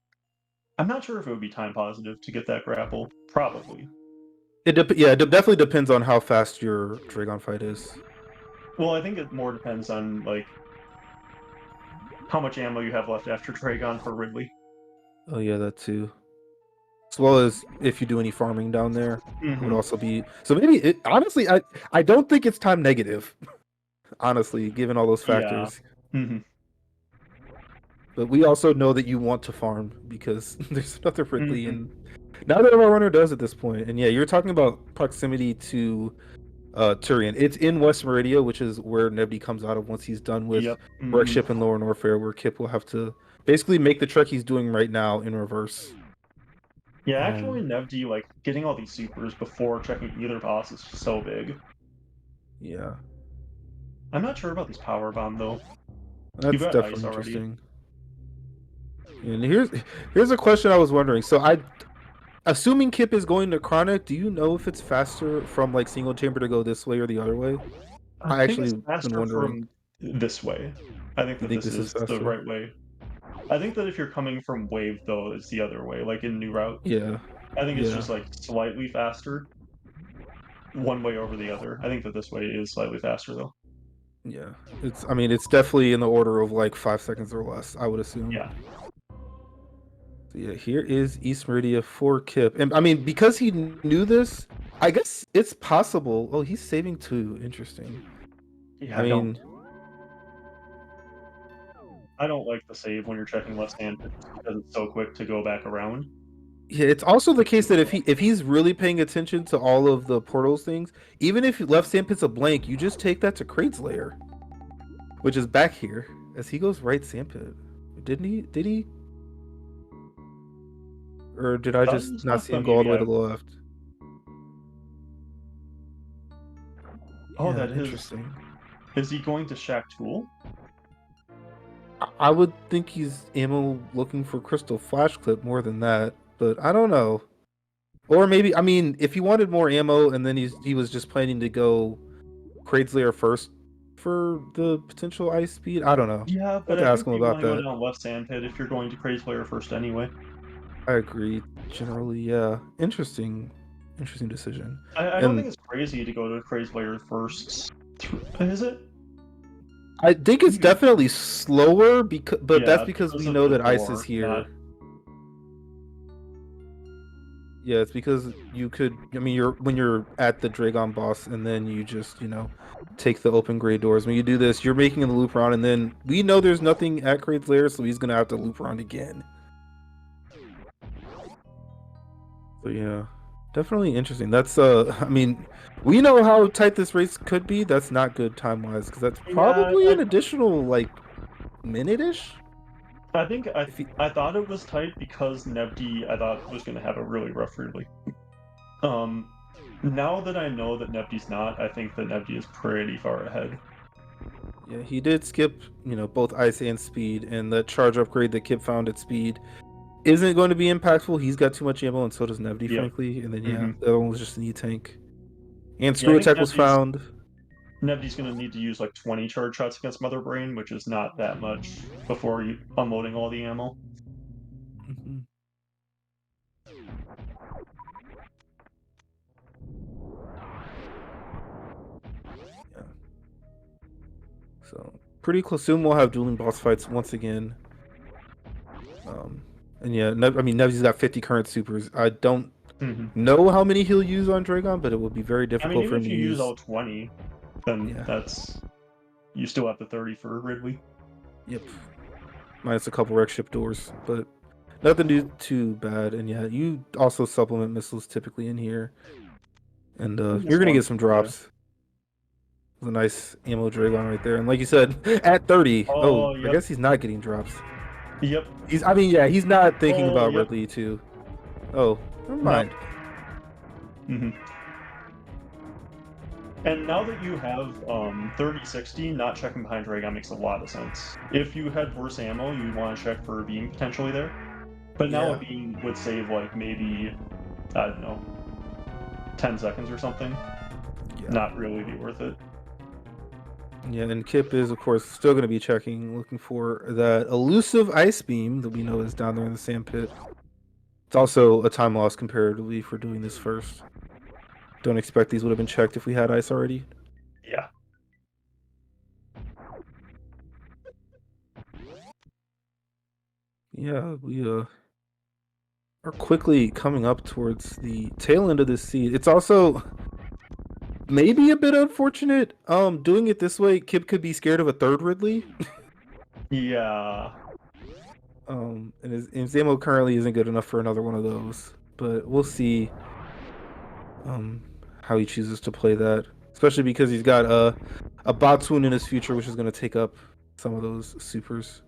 Speaker 2: I'm not sure if it would be time positive to get that grapple. Probably.
Speaker 1: Yeah, it definitely depends on how fast your Dragon fight is.
Speaker 2: Well, I think it more depends on like how much ammo you have left after Dragon for Ridley.
Speaker 1: Oh yeah, that too. As well as if you do any farming down there, it would
Speaker 2: Hmm.
Speaker 1: also be so maybe honestly I don't think it's time negative, honestly, given all those
Speaker 2: Yeah.
Speaker 1: factors.
Speaker 2: Hmm.
Speaker 1: But we also know that you want to farm because there's another Ridley,
Speaker 2: Hmm.
Speaker 1: and neither of our runner does at this point. And yeah, you're talking about proximity to Turian. It's in West Meridia, which is where Nebdi comes out of once he's done with
Speaker 2: Yep. Hmm.
Speaker 1: Wreckship and Lower Norfair, where Kipp will have to basically make the trek he's doing right now in reverse.
Speaker 2: Yeah, actually,
Speaker 1: Um,
Speaker 2: nevdi like getting all these supers before checking either boss is so big.
Speaker 1: yeah,
Speaker 2: I'm not sure about this power bomb though. You've
Speaker 1: that's
Speaker 2: got ice
Speaker 1: definitely
Speaker 2: already.
Speaker 1: interesting. And here's a question I was wondering. So assuming Kipp is going to Chronic, do you know if it's faster from like single chamber to go this way or the other way?
Speaker 2: I
Speaker 1: I
Speaker 2: think it's
Speaker 1: actually been
Speaker 2: faster
Speaker 1: wondering.
Speaker 2: from this way. I think
Speaker 1: You
Speaker 2: that
Speaker 1: think
Speaker 2: this
Speaker 1: this is
Speaker 2: is the
Speaker 1: faster?
Speaker 2: right way. I think that if you're coming from wave though, it's the other way, like in new route.
Speaker 1: Yeah,
Speaker 2: I think it's
Speaker 1: yeah,
Speaker 2: just like slightly faster, one way over the other. I think that this way is slightly faster though.
Speaker 1: yeah. I mean, it's definitely in the order of like 5 seconds or less, I would assume.
Speaker 2: Yeah.
Speaker 1: So yeah, here is East Meridia for Kipp. And I mean, because he knew this, I guess it's possible. Oh, he's saving two. Interesting.
Speaker 2: Yeah,
Speaker 1: I mean,
Speaker 2: I don't like the save when you're checking left hand just because it's so quick to go back around.
Speaker 1: yeah, it's also the case that if he's really paying attention to all of the portals things, even if left sandpit's a blank, you just take that to Kraid's lair, which is back here, as he goes right sandpit. Didn't he? Did he? Or did I just
Speaker 2: Does
Speaker 1: not
Speaker 2: not,
Speaker 1: see
Speaker 2: but
Speaker 1: him go all the
Speaker 2: maybe
Speaker 1: way to
Speaker 2: I.
Speaker 1: the left?
Speaker 2: Oh,
Speaker 1: Yeah,
Speaker 2: that is.
Speaker 1: interesting.
Speaker 2: Is he going to Shack Tool?
Speaker 1: I would think he's ammo looking for Crystal Flash Clip more than that, but I don't know. Or maybe I mean, if he wanted more ammo and then he was just planning to go Kraid's lair first for the potential ice speed. I don't know.
Speaker 2: Yeah,
Speaker 1: I have
Speaker 2: but
Speaker 1: to
Speaker 2: I
Speaker 1: ask
Speaker 2: think
Speaker 1: him
Speaker 2: that you
Speaker 1: about
Speaker 2: want to go
Speaker 1: that.
Speaker 2: down left sandpit if you're going to Crazy Player first anyway.
Speaker 1: I agree. Generally, yeah. Interesting decision.
Speaker 2: I don't think
Speaker 1: And
Speaker 2: it's crazy to go to Crazy Player first. Is it?
Speaker 1: I think it's definitely slower but that's
Speaker 2: Yeah,
Speaker 1: because
Speaker 2: because
Speaker 1: we
Speaker 2: of
Speaker 1: know
Speaker 2: the
Speaker 1: that ice is
Speaker 2: door, not.
Speaker 1: here. Yeah, it's because you could. I mean, when you're at the Dragon boss, and then you just take the open gray doors. When you do this, you're making the loop around, and then we know there's nothing at Kraid's lair, so he's gonna have to loop around again. So yeah, definitely interesting. That's I mean, we know how tight this race could be. That's not good time wise, because that's
Speaker 2: Yeah,
Speaker 1: probably an additional like minute ish.
Speaker 2: I think
Speaker 1: If he,
Speaker 2: I thought it was tight because nevdi I thought was going to have a really rough Ridley. Um, Now that I know that nevdi's not, I think that nevdi is pretty far ahead.
Speaker 1: yeah, he did skip both ice and speed, and the charge upgrade that Kip found at speed isn't going to be impactful. He's got too much ammo, and so does Nevdi,
Speaker 2: Yep.
Speaker 1: frankly. And then yeah,
Speaker 2: Hmm.
Speaker 1: the other one was just an E tank. And
Speaker 2: Yeah, I
Speaker 1: screw
Speaker 2: think
Speaker 1: attack was found.
Speaker 2: nevdi's going to need to use like 20 charge shots against Mother Brain, which is not that much before you unloading all the ammo.
Speaker 1: Mhm. Yeah. So pretty close. Soon we'll have dueling boss fights once again. Um, and yeah, I mean Nevzi's got 50 current supers. I don't
Speaker 2: Hmm.
Speaker 1: know how many he'll use on Dragon, but it would be very
Speaker 2: I mean,
Speaker 1: difficult for
Speaker 2: even
Speaker 1: him
Speaker 2: if
Speaker 1: to
Speaker 2: you use
Speaker 1: use.
Speaker 2: all 20, then
Speaker 1: Yeah.
Speaker 2: that's you still have the 30 for Ridley.
Speaker 1: Yep. Minus a couple wreck ship doors, but nothing too bad. And yeah, you also supplement missiles typically in here, and
Speaker 2: Just
Speaker 1: you're gonna
Speaker 2: one,
Speaker 1: get some
Speaker 2: yeah.
Speaker 1: drops. A nice ammo Dragon right there. And like you said, at 30, oh,
Speaker 2: Oh,
Speaker 1: I
Speaker 2: yep.
Speaker 1: guess he's not getting drops.
Speaker 2: Yep.
Speaker 1: He's not thinking
Speaker 2: Oh,
Speaker 1: about
Speaker 2: yep.
Speaker 1: Ridley too. Oh, never
Speaker 2: No.
Speaker 1: mind.
Speaker 2: Hmm. And now that you have 3060, not checking behind ray gun makes a lot of sense. If you had worse ammo, you'd want to check for a beam potentially there. But now a
Speaker 1: Yeah,
Speaker 2: beam would save like maybe, I don't know, 10 seconds or something.
Speaker 1: yeah,
Speaker 2: Not really be worth it.
Speaker 1: yeah. And Kipp is, of course, still going to be checking, looking for that elusive ice beam that we know is down there in the sand pit. It's also a time loss comparatively for doing this first. Don't expect these would have been checked if we had ice already.
Speaker 2: Yeah.
Speaker 1: Yeah, we are quickly coming up towards the tail end of this seed. It's also maybe a bit unfortunate. Doing it this way, Kipp could be scared of a third Ridley.
Speaker 2: Yeah.
Speaker 1: And his ammo currently isn't good enough for another one of those. But we'll see um how he chooses to play that. Especially because he's got a Botsoon in his future, which is gonna take up some of those supers.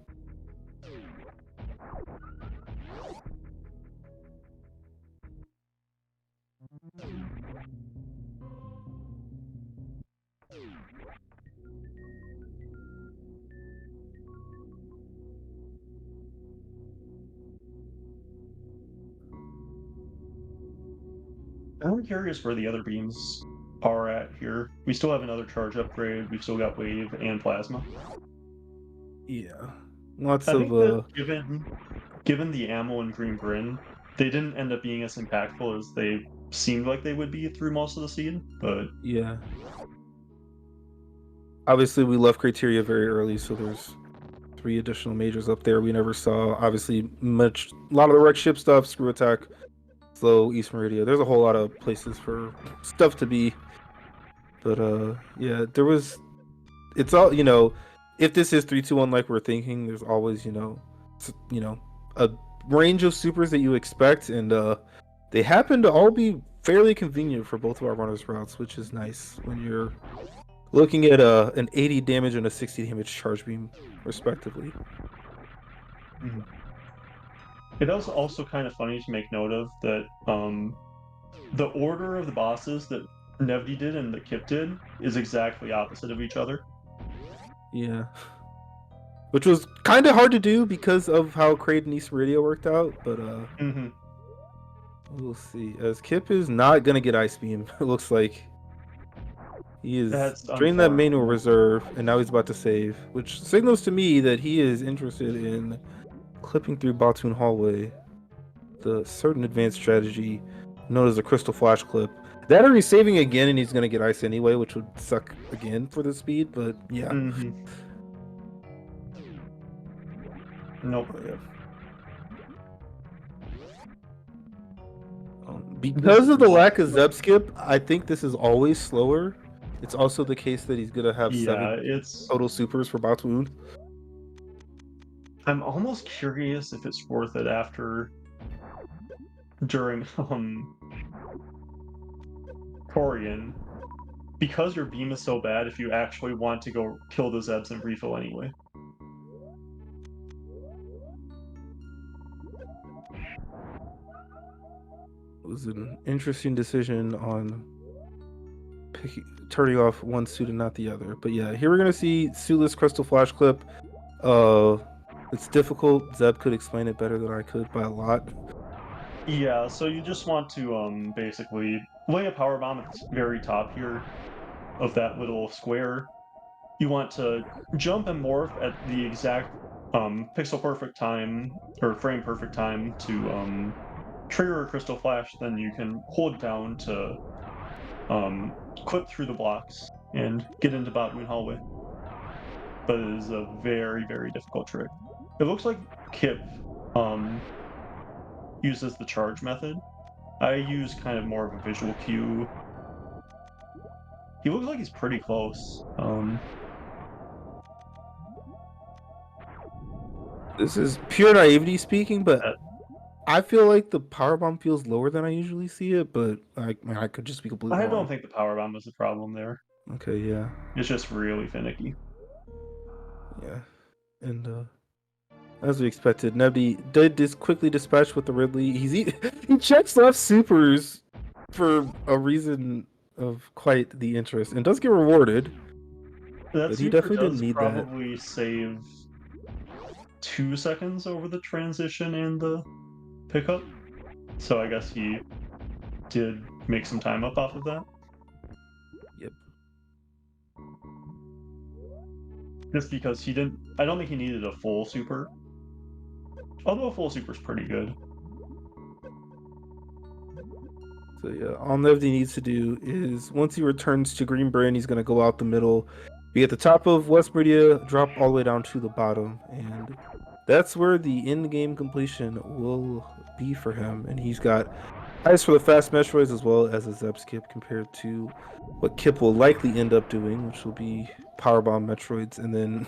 Speaker 2: I'm curious where the other beams are at here. We still have another charge upgrade. We've still got wave and plasma.
Speaker 1: Yeah. Lots
Speaker 2: I
Speaker 1: of
Speaker 2: think that given the ammo and Green Grin, they didn't end up being as impactful as they seemed like they would be through most of the seed, but
Speaker 1: yeah. Obviously we left criteria very early, so there's 3 additional majors up there we never saw. Obviously a lot of the wreck ship stuff, screw attack, slow, East Meridia. There's a whole lot of places for stuff to be. But yeah, there was it's all if this is 3-2-1 like we're thinking, there's always a range of supers that you expect, and they happen to all be fairly convenient for both of our runners routes, which is nice when you're looking at an 80 damage and a 60 damage charge beam respectively.
Speaker 2: it is also kind of funny to make note of that the order of the bosses that Nevdi did and that Kipp did is exactly opposite of each other.
Speaker 1: Yeah, which was kind of hard to do because of how Kraid and East Radio worked out, but
Speaker 2: Hmm.
Speaker 1: we'll see. As Kipp is not gonna get Ice Beam, it looks like he is
Speaker 2: That's
Speaker 1: drained that manual
Speaker 2: unfortunate.
Speaker 1: reserve, and now he's about to save, which signals to me that he is interested in clipping through Batoon Hallway, the certain advanced strategy known as the Crystal Flash Clip. That or he's saving again and he's gonna get ice anyway, which would suck again for the speed, but yeah.
Speaker 2: Hmm. Nope.
Speaker 1: Oh, yeah.
Speaker 2: This
Speaker 1: Because
Speaker 2: is
Speaker 1: of the
Speaker 2: not
Speaker 1: lack of Zeb skip, I think this is always slower. It's also the case that he's gonna have
Speaker 2: yeah,
Speaker 1: 7
Speaker 2: it's
Speaker 1: total supers for Batoon.
Speaker 2: I'm almost curious if it's worth it after during Corian, because your beam is so bad if you actually want to go kill the Zebs and refill anyway.
Speaker 1: It was an interesting decision on turning off one suit and not the other. But yeah, here we're gonna see suitless Crystal Flash Clip. Uh, it's difficult. Zeb could explain it better than I could by a lot.
Speaker 2: Yeah, so you just want to basically lay a power bomb at the very top here of that little square. You want to jump and morph at the exact pixel perfect time or frame perfect time to trigger a crystal flash. Then you can hold down to clip through the blocks and get into Botwoon Hallway. But it is a very, very difficult trick. It looks like Kipp um, uses the charge method. I use kind of more of a visual cue. He looks like he's pretty close.
Speaker 1: This is pure naivety speaking, but
Speaker 2: Uh,
Speaker 1: I feel like the power bomb feels lower than I usually see it. But I could just be completely
Speaker 2: I don't
Speaker 1: wrong.
Speaker 2: think the power bomb was the problem there.
Speaker 1: Okay, yeah,
Speaker 2: It's just really finicky.
Speaker 1: yeah, and As we expected, Nebdi did quickly dispatch with the Ridley. He checks off supers for a reason of quite the interest and does get rewarded,
Speaker 2: That
Speaker 1: but he
Speaker 2: super
Speaker 1: definitely didn't
Speaker 2: does
Speaker 1: need that.
Speaker 2: probably save 2 seconds over the transition and the pickup. So I guess he did make some time up off of that.
Speaker 1: Yep.
Speaker 2: Just because he didn't, I don't think he needed a full super. Although a full super's pretty good.
Speaker 1: So yeah, all Nevdi needs to do is once he returns to Green Brand, he's gonna go out the middle, be at the top of West Meridia, drop all the way down to the bottom, and that's where the in-game completion will be for him. And he's got eyes for the fast Metroids as well as a Zeb skip compared to what Kipp will likely end up doing, which will be powerbomb Metroids, and then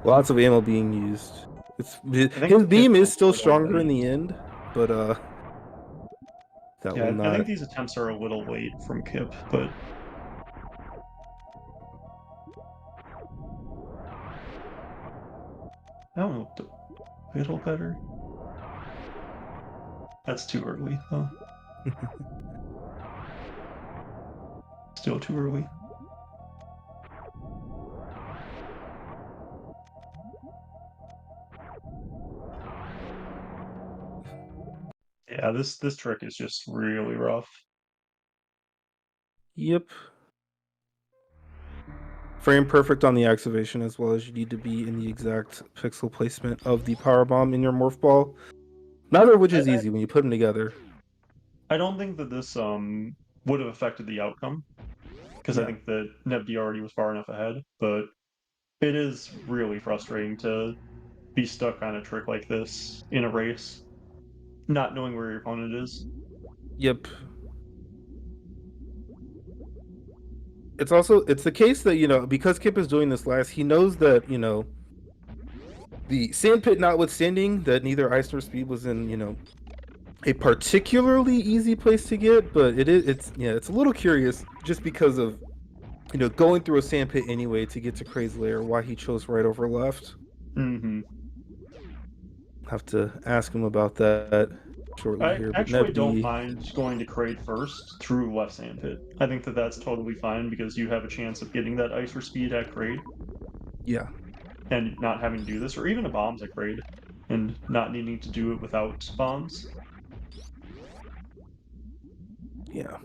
Speaker 1: lots of ammo being used.
Speaker 2: I think
Speaker 1: His
Speaker 2: Kipp's
Speaker 1: beam
Speaker 2: a
Speaker 1: is still
Speaker 2: little
Speaker 1: stronger in
Speaker 2: late.
Speaker 1: the end, but that will
Speaker 2: Yeah, I think
Speaker 1: not.
Speaker 2: these attempts are a little late from Kipp, but I don't know, a little better. That's too early, though. Still too early. Yeah, this trick is just really rough.
Speaker 1: Yep. Frame perfect on the activation as well as you need to be in the exact pixel placement of the power bomb in your morph ball. Neither of which is easy when you put them together.
Speaker 2: I don't think that this would have affected the outcome because I
Speaker 1: Yeah.
Speaker 2: think that nevdi already was far enough ahead, but it is really frustrating to be stuck on a trick like this in a race, not knowing where your opponent is.
Speaker 1: Yep. It's the case that, because Kipp is doing this last, he knows that, the sandpit notwithstanding that neither ice nor speed was in, a particularly easy place to get, but it's a little curious just because of going through a sandpit anyway to get to Crazy Lair, why he chose right over left.
Speaker 2: Mm-hmm.
Speaker 1: Have to ask him about that shortly
Speaker 2: I
Speaker 1: here. But
Speaker 2: actually don't
Speaker 1: Nebdi,
Speaker 2: mind going to Kraid first through left sandpit. I think that that's totally fine because you have a chance of getting that ice or speed at Kraid
Speaker 1: yeah,
Speaker 2: and not having to do this, or even a bombs at Kraid and not needing to do it without bombs.
Speaker 1: yeah.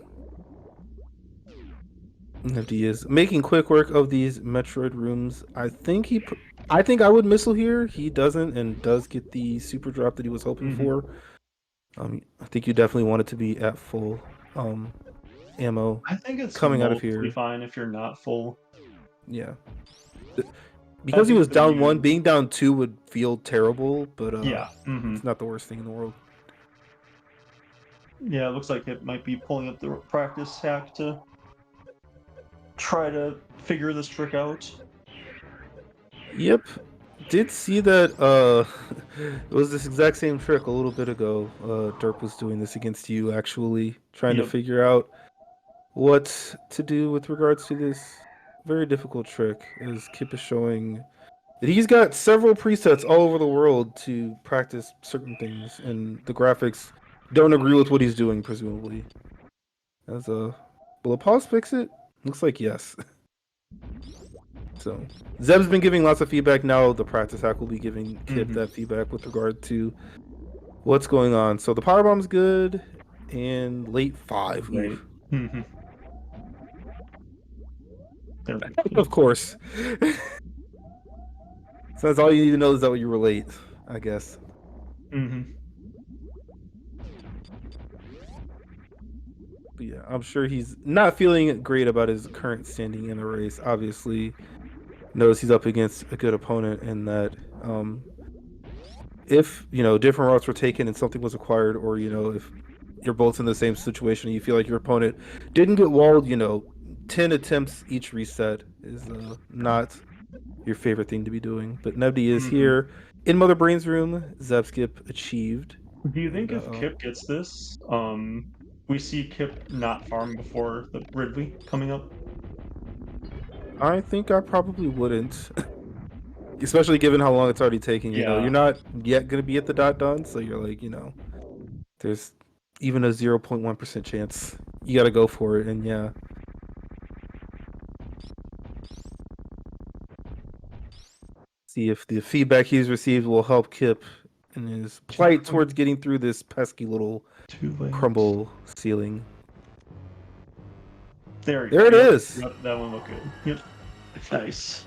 Speaker 1: Nebdi is making quick work of these Metroid rooms. I think I would missile here. He doesn't and does get the super drop that he was hoping
Speaker 2: Mm-hmm.
Speaker 1: for. I think you definitely want it to be at full ammo
Speaker 2: I think it's
Speaker 1: coming out of
Speaker 2: mostly
Speaker 1: here.
Speaker 2: fine if you're not full.
Speaker 1: Yeah.
Speaker 2: I
Speaker 1: Because he
Speaker 2: think
Speaker 1: was
Speaker 2: that
Speaker 1: down one,
Speaker 2: you,
Speaker 1: being down two would feel terrible, but
Speaker 2: yeah, mm-hmm.
Speaker 1: it's not the worst thing in the world.
Speaker 2: Yeah, it looks like it might be pulling up the practice hack to try to figure this trick out.
Speaker 1: Yep. Did see that it was this exact same trick a little bit ago. Derp was doing this against you actually, trying to
Speaker 2: Yep.
Speaker 1: figure out what to do with regards to this very difficult trick as Kipp is showing that he's got several presets all over the world to practice certain things and the graphics don't agree with what he's doing presumably. As will a pause fix it? Looks like yes. So Zeb's been giving lots of feedback. Now the practice hack will be giving Kipp
Speaker 2: Mm-hmm.
Speaker 1: that feedback with regard to what's going on. So the power bomb's good, and late five.
Speaker 2: Right.
Speaker 1: Oof.
Speaker 2: Mm-hmm. There we
Speaker 1: Of course. So that's all you need to know is that what you relate, I guess.
Speaker 2: go. Mm-hmm.
Speaker 1: But yeah, I'm sure he's not feeling great about his current standing in the race. Obviously, knows he's up against a good opponent, and that if different routes were taken and something was acquired, or if you're both in the same situation and you feel like your opponent didn't get walled, 10 attempts each reset is not your favorite thing to be doing. But Nebdi is
Speaker 2: Mm-hmm.
Speaker 1: here in Mother Brain's room. Zebskip achieved.
Speaker 2: Do you
Speaker 1: And
Speaker 2: think if Kipp gets this, we see Kipp not farm before the Ridley coming up?
Speaker 1: I think I probably wouldn't. especially given how long it's already taking. You know,
Speaker 2: Yeah.
Speaker 1: you're not yet gonna be at the dot done, so you're like, there's even a 0.1% chance. You got to go for it, and yeah. See if the feedback he's received will help Kipp in his plight towards getting through this pesky little
Speaker 2: Too late.
Speaker 1: crumble ceiling.
Speaker 2: There
Speaker 1: There it is.
Speaker 2: Yep, that one looked good. Yep. Nice.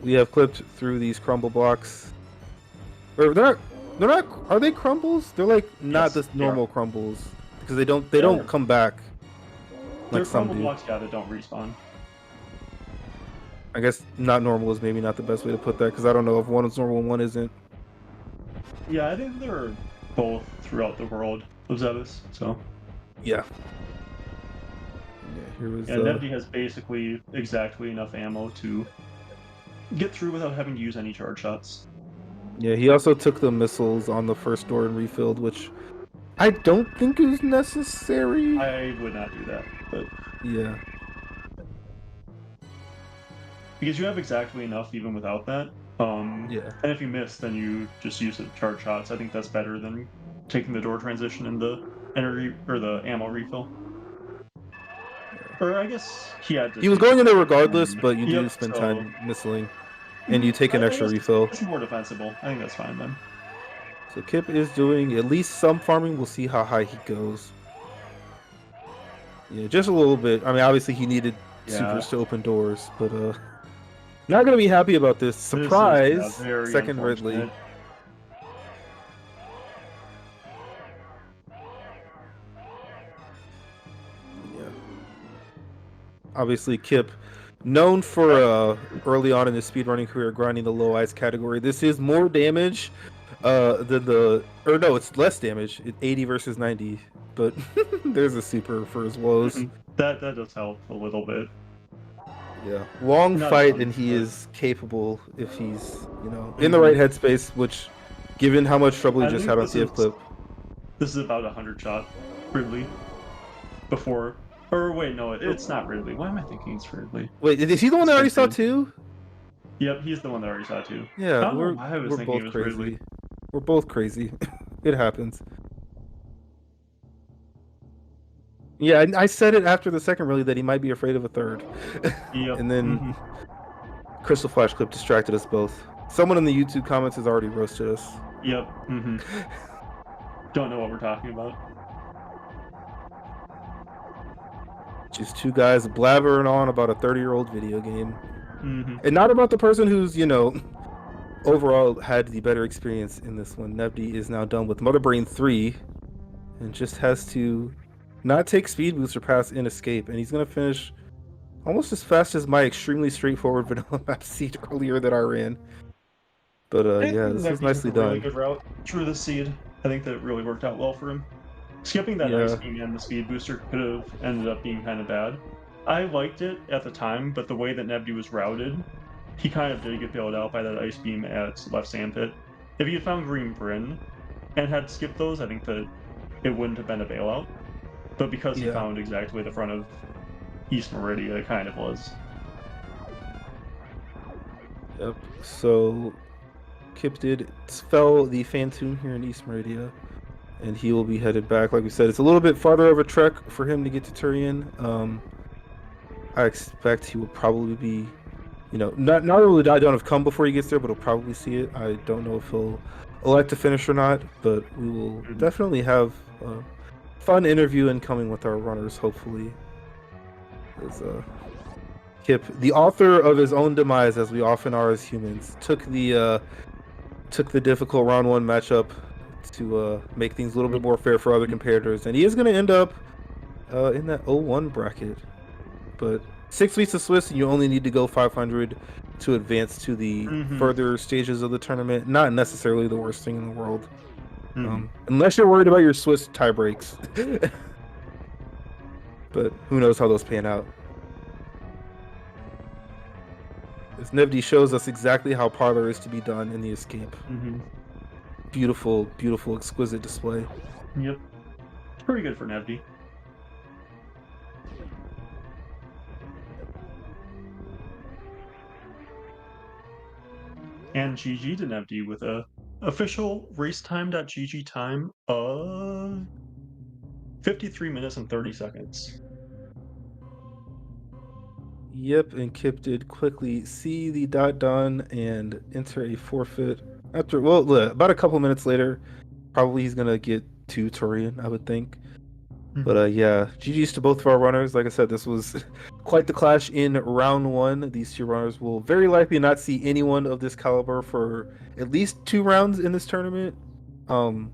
Speaker 1: We have clipped through these crumble blocks. Or they're not, are they crumbles? They're like not
Speaker 2: Yes,
Speaker 1: the normal crumbles because they don't come back
Speaker 2: They're
Speaker 1: like some
Speaker 2: crumble
Speaker 1: do.
Speaker 2: blocks, yeah, that don't respawn.
Speaker 1: I guess not normal is maybe not the best way to put that because I don't know if one is normal and one isn't.
Speaker 2: Yeah, I think they're both throughout the world of Zebus, so.
Speaker 1: Yeah. Yeah, here was.
Speaker 2: And nevdi has basically exactly enough ammo to get through without having to use any charge shots.
Speaker 1: Yeah, he also took the missiles on the first door and refilled, which I don't think is necessary.
Speaker 2: I would not do that, but
Speaker 1: yeah.
Speaker 2: Because you have exactly enough even without that.
Speaker 1: Yeah.
Speaker 2: And if you miss, then you just use the charge shots. I think that's better than taking the door transition and the energy or the ammo refill. Or I guess he had to.
Speaker 1: He was going in there regardless, but you do
Speaker 2: Yep,
Speaker 1: spend
Speaker 2: so-
Speaker 1: time missiling, and you take an extra refill.
Speaker 2: It's more defensible. I think that's fine then.
Speaker 1: So Kipp is doing at least some farming. We'll see how high he goes. Yeah, just a little bit. I mean, obviously he needed supers to open doors, but not gonna be happy about this. Surprise!
Speaker 2: This is, very
Speaker 1: second Ridley.
Speaker 2: unfortunate.
Speaker 1: Yeah. Obviously, Kipp, known for early on in his speedrunning career grinding the low ice category. This is more damage than it's less damage. 80 versus 90, but there's a super for his woes.
Speaker 2: That does help a little bit.
Speaker 1: Yeah, long
Speaker 2: Not
Speaker 1: fight,
Speaker 2: fun,
Speaker 1: and he
Speaker 2: but-
Speaker 1: is capable if he's in the right headspace. Which, given how much trouble he just had on CF Clip,
Speaker 2: this is about 100 shot Ridley. Before, or wait, no, it's not Ridley. Why am I thinking it's Ridley?
Speaker 1: wait, is he the one that already saw two?
Speaker 2: Yep, he's the one that already saw two.
Speaker 1: Yeah,
Speaker 2: I don't know
Speaker 1: we're
Speaker 2: why I was
Speaker 1: we're
Speaker 2: thinking it
Speaker 1: both
Speaker 2: was
Speaker 1: crazy.
Speaker 2: Ridley.
Speaker 1: We're both crazy. It happens. Yeah, I said it after the second really that he might be afraid of a third.
Speaker 2: Yep.
Speaker 1: And then Crystal Flash Clip distracted us both. Someone in the YouTube comments has already roasted us.
Speaker 2: Yep. Don't know what we're talking about.
Speaker 1: Just two guys blabbering on about a 30-year-old video game. And not about the person who's, overall had the better experience in this one. nevdi is now done with Mother Brain 3 and just has to not take speed booster past in escape, and he's gonna finish almost as fast as my extremely straightforward vanilla map seed earlier that I ran. But yeah, this is nicely done.
Speaker 2: Really good route through the seed. I think that really worked out well for him. Skipping that ice beam and the speed booster could have ended up being kind of bad. I liked it at the time, but the way that nevdi was routed, he kind of did get bailed out by that ice beam at left sandpit. If he had found Green Bryn and had skipped those, I think that it wouldn't have been a bailout. But because he found exactly the front of East Meridia, it kind of was.
Speaker 1: Yep. So Kipp did spell the Phantom here in East Meridia, and he will be headed back. Like we said, it's a little bit farther of a trek for him to get to Turian. I expect he will probably be, not really don't have come before he gets there, but he'll probably see it. I don't know if he'll elect to finish or not, but we will definitely have a fun interview incoming with our runners, hopefully. As Kipp, the author of his own demise, as we often are as humans, took the difficult round one matchup to make things a little bit more fair for other competitors, and he is going to end up in that 0-1 bracket. But 6 weeks of Swiss, and you only need to go 500 to advance to the further stages of the tournament. Not necessarily the worst thing in the world, unless you're worried about your Swiss tie breaks. But who knows how those pan out. As nevdi shows us exactly how parlor is to be done in the escape. Beautiful, beautiful, exquisite display.
Speaker 2: Yep. Pretty good for nevdi. And GG to nevdi with a official racetime.gg time of 53 minutes and 30 seconds.
Speaker 1: Yep, and Kipp did quickly see the dot done and enter a forfeit. After, well, about a couple minutes later, probably he's gonna get to Torian, I would think. But yeah, GG's to both of our runners. Like I said, this was quite the clash in round one. These two runners will very likely not see anyone of this caliber for at least 2 rounds in this tournament. Um,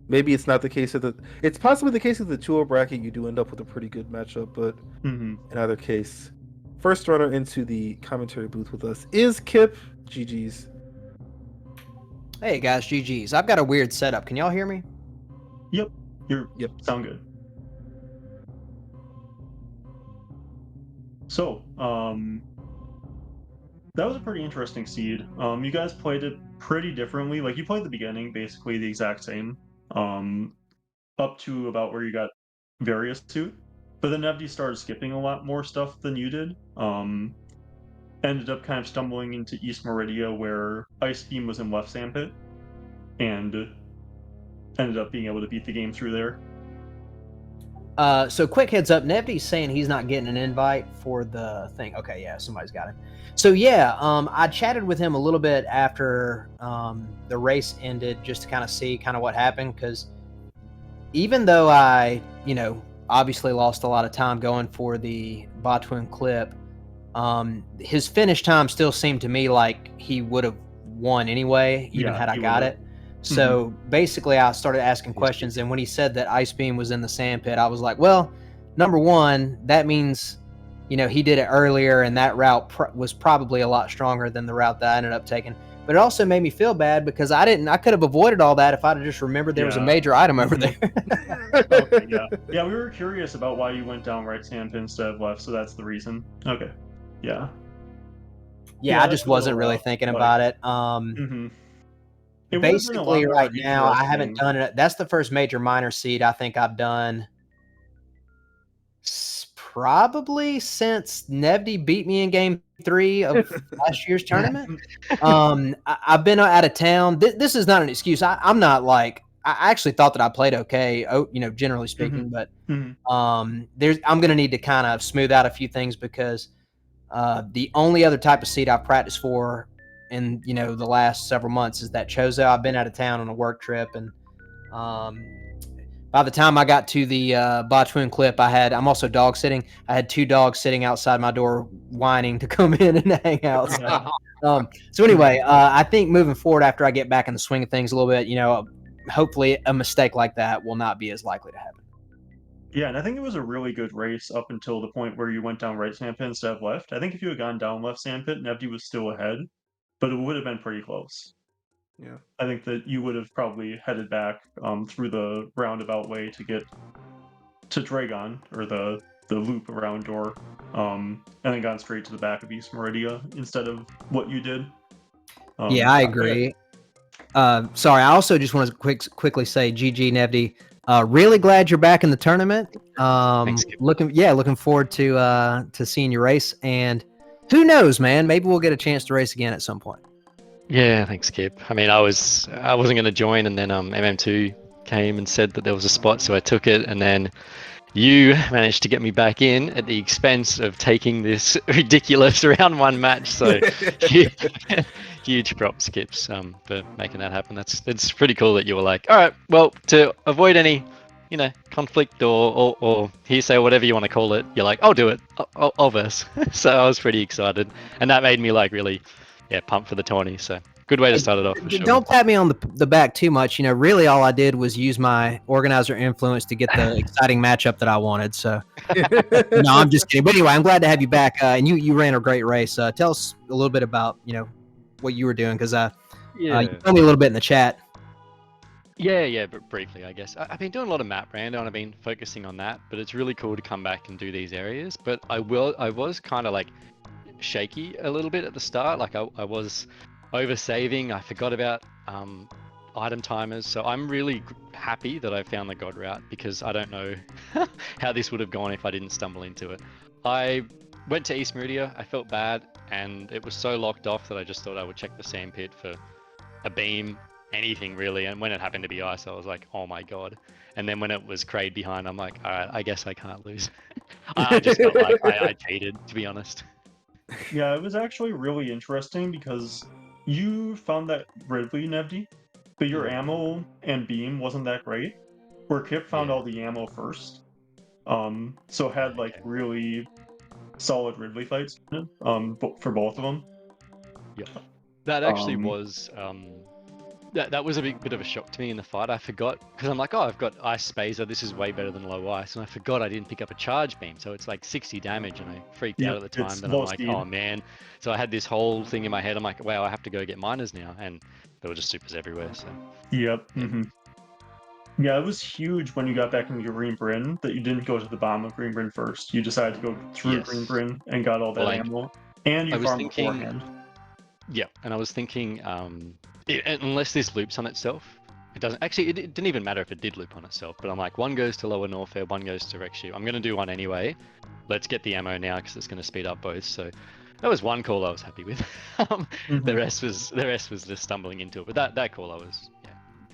Speaker 1: Maybe it's not the case of the. It's possibly the case of the 2-0 bracket. You do end up with a pretty good matchup, but in either case, first runner into the commentary booth with us is Kipp. GG's.
Speaker 3: Hey guys, GG's. I've got a weird setup. Can y'all hear me?
Speaker 2: Yep.
Speaker 1: Yep.
Speaker 2: Sound good. So, that was a pretty interesting seed. You guys played it pretty differently. Like, you played the beginning basically the exact same, up to about where you got Various to. But then nevdi started skipping a lot more stuff than you did. Ended up kind of stumbling into East Meridia where Ice Beam was in left sandpit, and ended up being able to beat the game through there.
Speaker 3: So quick heads up, nevdi's saying he's not getting an invite for the thing. Okay, yeah, somebody's got it. So yeah, I chatted with him a little bit after the race ended just to kind of see kind of what happened, because even though I, obviously lost a lot of time going for the Botwin clip, his finish time still seemed to me like he would have won anyway, even had I got it. So basically, I started asking questions, and when he said that Ice Beam was in the sandpit, I was like, well, number one, that means, he did it earlier, and that route was probably a lot stronger than the route that I ended up taking. But it also made me feel bad because I could have avoided all that if I'd have just remembered there was a major item over there.
Speaker 2: Okay, yeah, we were curious about why you went down right sandpit instead of left, so that's the reason. Okay, yeah.
Speaker 3: Yeah, I just wasn't really thinking about it.
Speaker 2: It
Speaker 3: basically right now I haven't done it. That's the first major minor seed I think I've done probably since nevdi beat me in game 3 of last year's tournament. I've been out of town. This is not an excuse. I'm not like, I actually thought that I played okay, generally speaking, but I'm gonna need to kind of smooth out a few things, because the only other type of seed I've practiced for in the last several months is that Chozo. I've been out of town on a work trip, and by the time I got to the Botwin clip, I'm also dog sitting. I had 2 dogs sitting outside my door whining to come in and hang out. So anyway, I think moving forward, after I get back in the swing of things a little bit, hopefully a mistake like that will not be as likely to happen.
Speaker 2: Yeah, and I think it was a really good race up until the point where you went down right sandpit instead of left. I think if you had gone down left sandpit, nevdi was still ahead, but it would have been pretty close.
Speaker 1: Yeah.
Speaker 2: I think that you would have probably headed back through the roundabout way to get to Dragon, or the loop around door, and then gone straight to the back of East Meridia instead of what you did.
Speaker 3: Yeah, I agree. Sorry, I also just want to quickly say, GG nevdi. Really glad you're back in the tournament.
Speaker 4: Thanks,
Speaker 3: looking forward to seeing your race, and who knows, man? Maybe we'll get a chance to race again at some point.
Speaker 4: Yeah, thanks, Kipp. I mean, I wasn't going to join, and then MM2 came and said that there was a spot, so I took it, and then you managed to get me back in at the expense of taking this ridiculous round 1 match. So huge props, Kipps, for making that happen. It's pretty cool that you were like, all right, well, to avoid any conflict or hearsay or whatever you want to call it, you're like, I'll do it. I'll verse. So I was pretty excited, and that made me like really pumped for the tourney. So good way to start it off, for sure.
Speaker 3: Don't pat me on the back too much. Really all I did was use my organizer influence to get the exciting matchup that I wanted. So no, I'm just kidding. But anyway, I'm glad to have you back. And you ran a great race. Tell us a little bit about what you were doing, because you told me a little bit in the chat.
Speaker 4: Yeah, but briefly, I guess. I've been doing a lot of map rando, and I've been focusing on that, but it's really cool to come back and do these areas. But I was kind of like shaky a little bit at the start. Like I was over saving. I forgot about item timers. So I'm really happy that I found the God route, because I don't know how this would have gone if I didn't stumble into it. I went to East Meridia. I felt bad, and it was so locked off that I just thought I would check the sandpit for a beam, anything really. And when it happened to be ice, I was like, oh my god. And then when it was Kraid behind, I'm like, all right, I guess I can't lose. I just felt like I cheated, to be honest.
Speaker 2: Yeah, it was actually really interesting because you found that Ridley, Nevdi, but your ammo and beam wasn't that great. Where Kipp found all the ammo first. So had like really solid Ridley fights for both of them.
Speaker 4: Yep. That actually
Speaker 2: Um,
Speaker 4: was that was a bit of a shock to me in the fight. I forgot because I'm like, oh, I've got ice spacer. This is way better than low ice, and I forgot I didn't pick up a charge beam, so it's like 60 damage, and I freaked out at the time.
Speaker 2: it's
Speaker 4: Then I'm
Speaker 2: low
Speaker 4: like,
Speaker 2: speed.
Speaker 4: oh man. So I had this whole thing in my head. I'm like, wow, I have to go get miners now, and there were just supers everywhere. So
Speaker 2: Yep. Yeah, it was huge when you got back into Green Bryn that you didn't go to the bottom of Green Bryn first. You decided to go through Green Bryn and got all that ammo, and you farmed beforehand.
Speaker 4: Yeah, and I was thinking, unless this loops on itself, it doesn't. Actually, it didn't even matter if it did loop on itself. But I'm like, one goes to lower Norfair, one goes to Rex Shoot. I'm gonna do one anyway. Let's get the ammo now because it's gonna speed up both. So that was one call I was happy with. The rest was just stumbling into it. But that call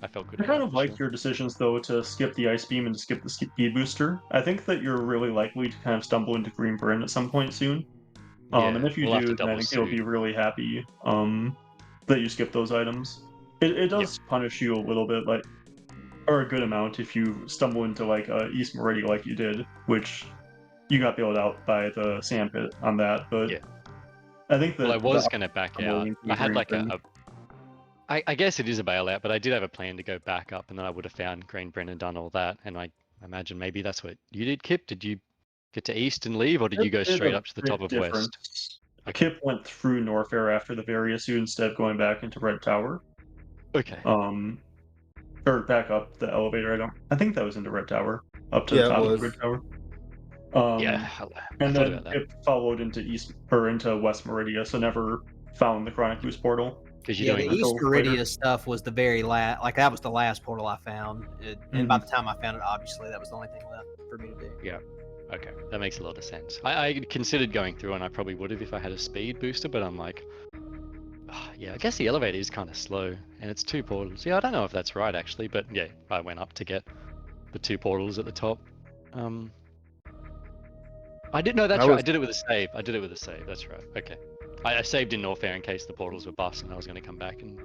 Speaker 4: I felt good.
Speaker 2: I kind of like your decisions though to skip the ice beam and to skip the speed booster. I think that you're really likely to kind of stumble into Green Bryn at some point soon. And if you do, then I think you'll be really happy that you skip those items. It does punish you a little bit, like, or a good amount if you stumble into like East Meridia like you did, which you got bailed out by the sandpit on that. But I think that
Speaker 4: I was gonna back out. I had like I guess it is a bailout, but I did have a plan to go back up, and then I would have found Green Bryn and done all that. And I imagine maybe that's what you did, Kipp. Did you get to East and leave, or did you go straight up to the top of West?
Speaker 2: Okay. Kipp went through Norfair after the Varia suit instead of going back into Red Tower.
Speaker 4: Okay.
Speaker 2: Or back up the elevator. I think that was into Red Tower, up to the top of the Red Tower. And then Kipp followed into into West Meridia, so never found the Chronic Boost portal.
Speaker 3: The East Meridia stuff was the very last, like that was the last portal I found, and by the time I found it, obviously that was the only thing left for me to do.
Speaker 4: Yeah. Okay, that makes a lot of sense. I considered going through, and I probably would have if I had a speed booster, but I'm like, yeah, I guess the elevator is kind of slow, and it's 2 portals. Yeah, I don't know if that's right actually, but yeah, I went up to get the 2 portals at the top. I didn't know that's right. I did it with a save. That's right. Okay. I saved in Norfair in case the portals were bust, and I was going to come back and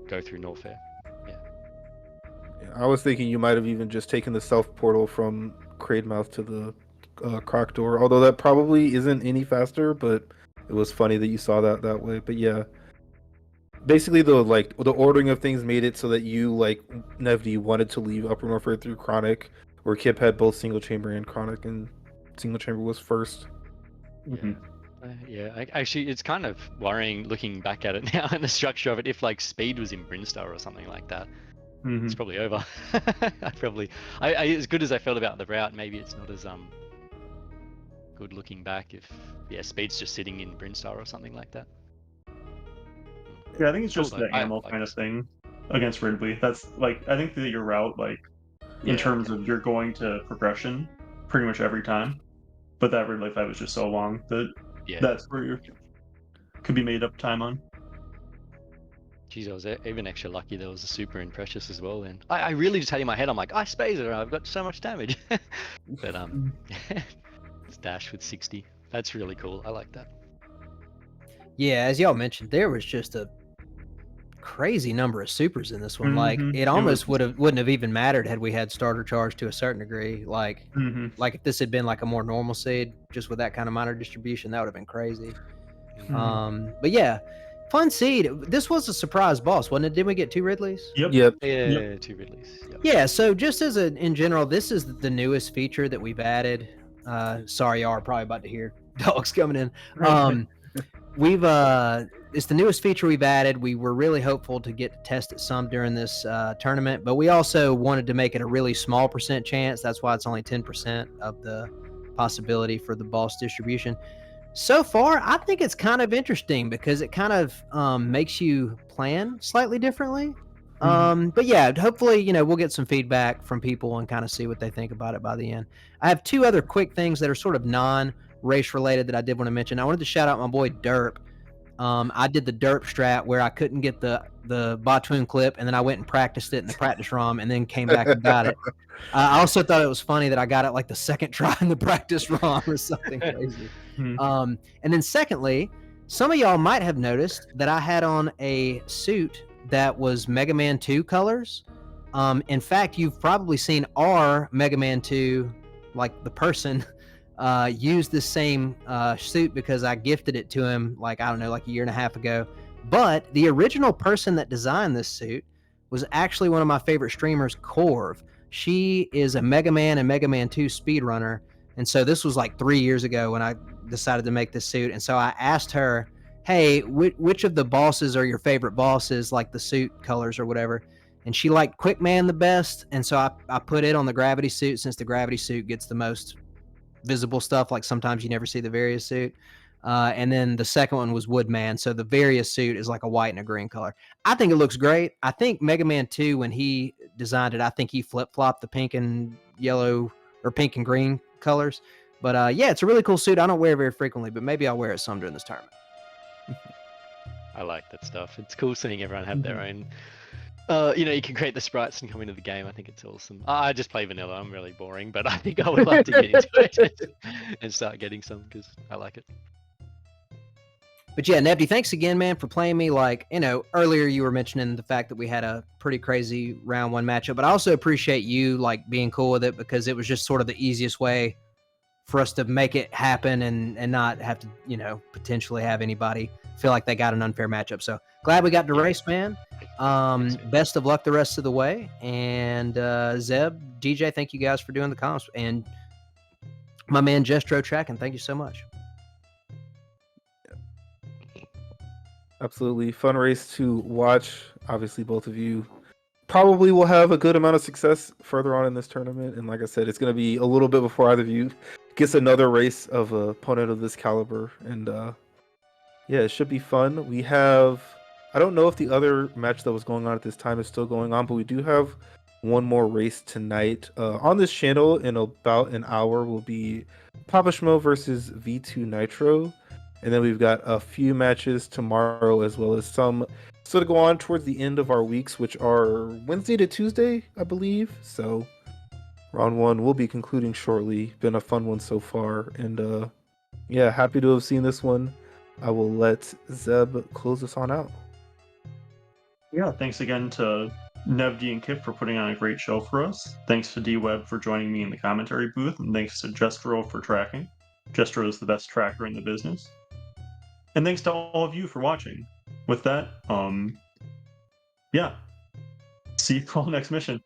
Speaker 4: go through Norfair. Yeah.
Speaker 1: I was thinking you might have even just taken the self portal from Kraidmouth to the Croc door, although that probably isn't any faster, but it was funny that you saw that way. But yeah, basically the ordering of things made it so that you, like Nevdi, wanted to leave Upper Norfair through Chronic, where Kipp had both single chamber and Chronic, and single chamber was first.
Speaker 4: Actually, it's kind of worrying looking back at it now and the structure of it. If like speed was in Brinstar or something like that, it's probably over. I as good as I felt about the route, maybe it's not as good looking back if speed's just sitting in Brinstar or something like that.
Speaker 2: Yeah, I think it's just the ammo kind of thing against Ridley. That's like, I think that your route, like in terms of you're going to progression pretty much every time, but that Ridley fight was just so long that that's where you could be made up time on.
Speaker 4: Jeez, I was even extra lucky there was a super in Precious as well then. I really just had in my head, I'm like, I Spazer, I've got so much damage. But it's Dash with 60. That's really cool. I like that.
Speaker 3: Yeah, as y'all mentioned, there was just a crazy number of supers in this one. Like it almost wouldn't have even mattered had we had starter charge to a certain degree. Like if this had been like a more normal seed, just with that kind of minor distribution, that would have been crazy. But yeah, fun seed. This was a surprise boss, wasn't it? Didn't we get 2 Ridleys?
Speaker 1: Yep.
Speaker 4: 2 Ridleys. Yep.
Speaker 3: Yeah. So just as in general, this is the newest feature that we've added. Sorry, y'all are probably about to hear dogs coming in. It's the newest feature we've added. We were really hopeful to get to test it some during this tournament, but we also wanted to make it a really small percent chance. That's why it's only 10% of the possibility for the boss distribution. So far, I think it's kind of interesting because it kind of makes you plan slightly differently. But yeah, hopefully, we'll get some feedback from people and kind of see what they think about it by the end. I have 2 other quick things that are sort of race related that I did want to mention. I wanted to shout out my boy Derp. I did the derp strat where I couldn't get the Bottoon clip, and then I went and practiced it in the practice ROM, and then came back and got it. I also thought it was funny that I got it like the second try in the practice ROM or something crazy. And then secondly, some of y'all might have noticed that I had on a suit that was Mega Man 2 colors. In fact, you've probably seen our Mega Man 2, like the person, use this same suit because I gifted it to him like, I don't know, like a year and a half ago. But the original person that designed this suit was actually one of my favorite streamers, Corv. She is a Mega Man and Mega Man 2 speedrunner. And so this was like 3 years ago when I decided to make this suit. And so I asked her, hey, which of the bosses are your favorite bosses, like the suit colors or whatever? And she liked Quickman the best. And so I put it on the Gravity suit, since the Gravity suit gets the most visible stuff. Like sometimes you never see the Varia suit. And then the second one was Woodman. So the Varia suit is like a white and a green color. I think it looks great. I think Mega Man 2, when he designed it, I think he flip-flopped the pink and yellow or pink and green colors. But yeah, it's a really cool suit. I don't wear it very frequently, but maybe I'll wear it some during this tournament.
Speaker 4: I like that stuff. It's cool seeing everyone have their own. You can create the sprites and come into the game. I think it's awesome. I just play vanilla. I'm really boring, but I think I would like to get into it and start getting some because I like it.
Speaker 3: But yeah, Nevdi, thanks again, man, for playing me. Like, earlier you were mentioning the fact that we had a pretty crazy round one matchup, but I also appreciate you like being cool with it because it was just sort of the easiest way for us to make it happen and not have to, potentially have anybody feel like they got an unfair matchup. So glad we got to race, man. Best of luck the rest of the way. And Zeb, DJ, thank you guys for doing the comps. And my man Jestro Tracking, thank you so much.
Speaker 1: Absolutely fun race to watch. Obviously, both of you probably will have a good amount of success further on in this tournament. And like I said, it's going to be a little bit before either of you gets another race of an opponent of this caliber. And yeah, it should be fun. We have, I don't know if the other match that was going on at this time is still going on, but we do have one more race tonight. On this channel in about an hour will be Papa Schmo versus V2 Nitro. And then we've got a few matches tomorrow, as well as some sort of go on towards the end of our weeks, which are Wednesday to Tuesday, I believe. So round one will be concluding shortly. Been a fun one so far. And yeah, happy to have seen this one. I will let Zeb close us on out.
Speaker 2: Yeah, thanks again to Nevdi and Kipp for putting on a great show for us. Thanks to D-Web for joining me in the commentary booth, and thanks to Jestro for tracking. Jestro is the best tracker in the business. And thanks to all of you for watching. With that, yeah. See you all next mission.